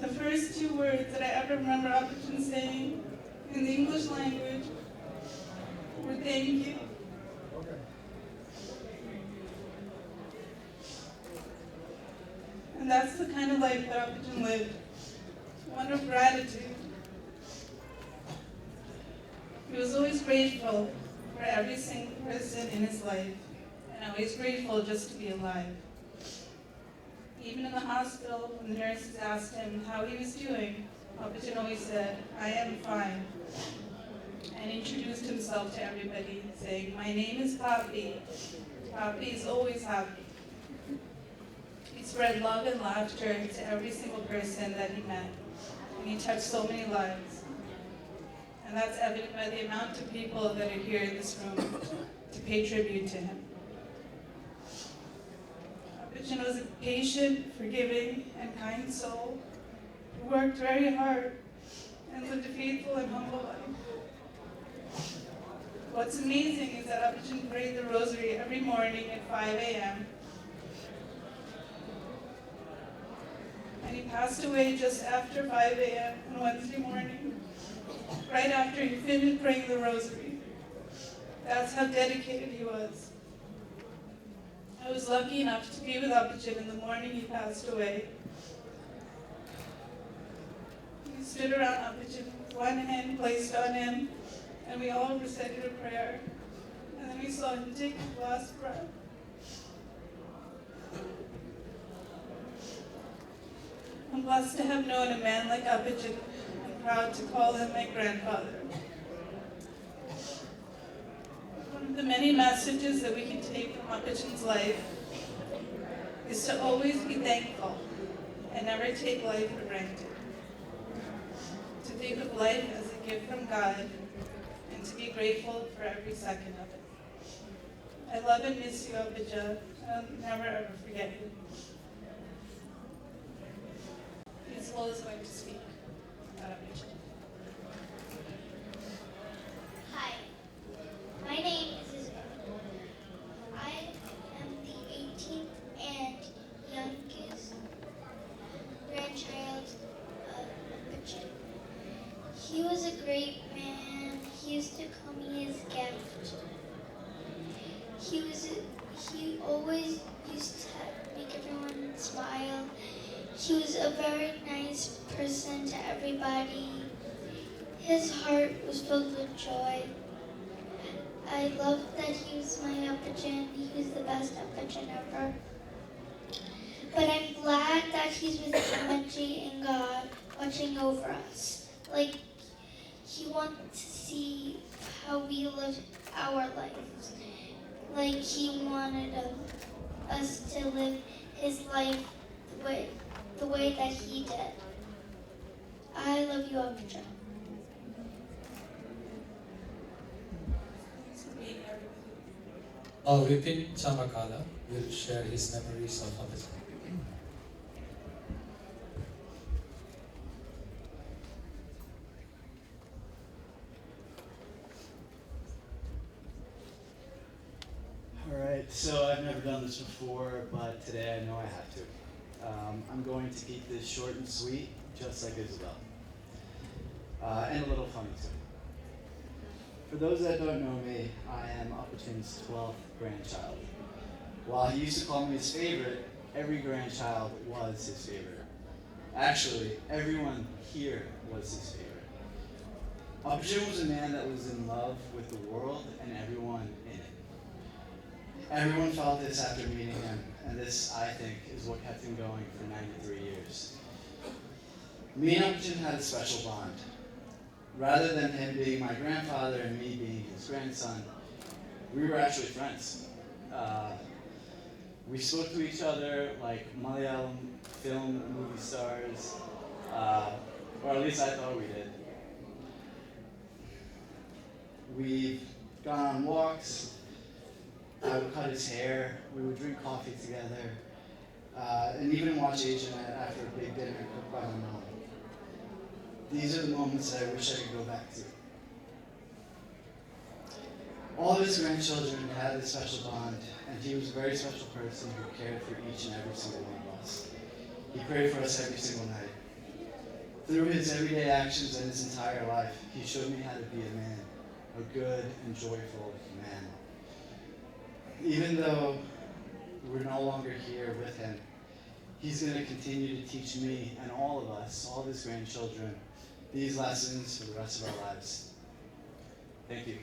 The first two words that I ever remember Apachin saying in the English language were thank you. And that's the kind of life that Apachin lived, one of gratitude. He was always grateful for every single person in his life, and always grateful just to be alive. Even in the hospital, when the nurses asked him how he was doing, Apachin always said, "I am fine," and introduced himself to everybody, saying, "My name is Papi. Papi is always happy." He spread love and laughter to every single person that he met, and he touched so many lives. And that's evident by the amount of people that are here in this room to pay tribute to him. Apachin was a patient, forgiving, and kind soul who worked very hard and lived a faithful and humble life. What's amazing is that Apachin prayed the rosary every morning at 5 a.m. And he passed away just after 5 a.m. on Wednesday morning, right after he finished praying the rosary. That's how dedicated he was. I was lucky enough to be with Apachin in the morning he passed away. We stood around Apachin with one hand placed on him, and we all recited a prayer. And then we saw him take his last breath. I'm blessed to have known a man like Apachin, and proud to call him my grandfather. One of the many messages that we can take from Apachin's life is to always be thankful and never take life for granted. To think of life as a gift from God and to be grateful for every second of it. I love and miss you, Apachin. I'll never ever forget you. Principal is going to speak. Hi, my name is Isabel. I am the 18th and youngest grandchild of Apachin. He was a great man. He used to call me his gift. He always used to make everyone smile. He was a very nice person to everybody. His heart was filled with joy. I love that he was my Apachin. He was the best Apachin ever. But I'm glad that he's with Amaji and God watching over us. Like, he wants to see how we live our lives. Like, he wanted us to live his life the way that he did. I love you, Apachin. Now, Vipin Chamakala will share his memories of Apachin. All right, so I've never done this before, but today I know I have to. I'm going to keep this short and sweet, just like Isabel. And a little funny too. For those that don't know me, I am Apachin's 12th grandchild. While he used to call me his favorite, every grandchild was his favorite. Actually, everyone here was his favorite. Apachun was a man that was in love with the world and everyone in it. Everyone felt this after meeting him, and this, I think, is what kept him going for 93 years. Me and Apachun had a special bond. Rather than him being my grandfather and me being his grandson, we were actually friends. We spoke to each other like Malayalam film movie stars, or at least I thought we did. We've gone on walks. I would cut his hair. We would drink coffee together, and even watch Asian after a big dinner cooked by my mom. These are the moments that I wish I could go back to. All of his grandchildren had this special bond, and he was a very special person who cared for each and every single one of us. He prayed for us every single night. Through his everyday actions and his entire life, he showed me how to be a man, a good and joyful man. Even though we're no longer here with him, he's going to continue to teach me and all of us, all of his grandchildren, these lessons for the rest of our lives. Thank you.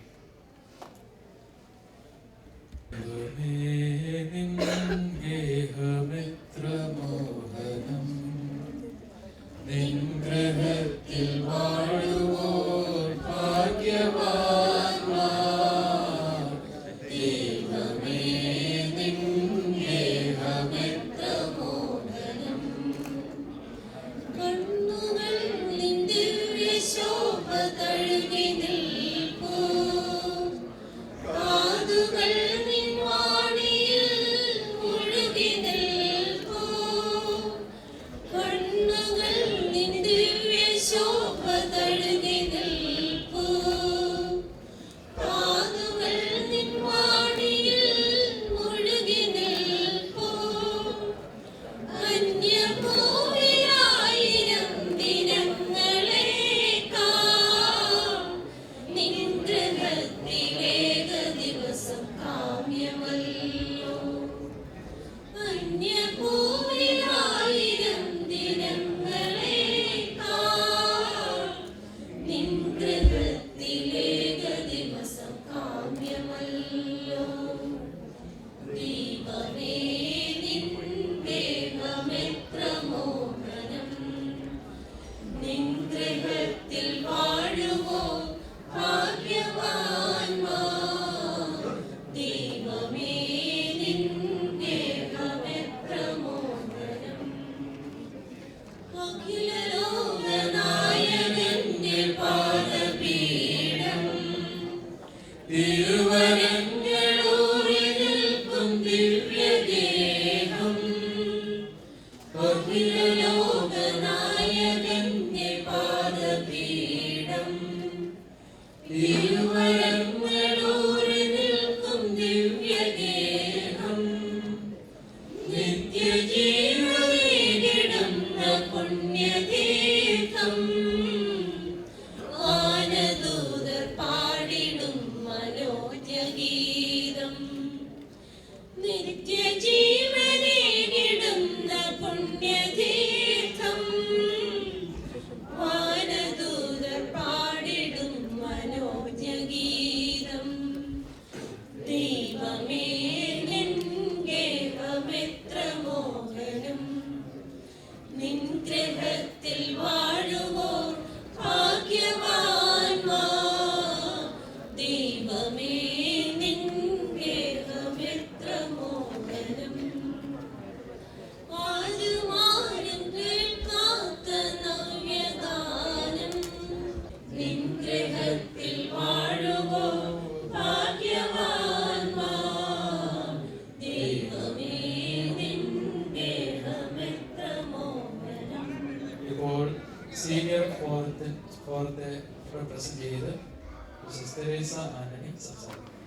Senior for the representative, Mrs. Teresa Anthony Sapsari.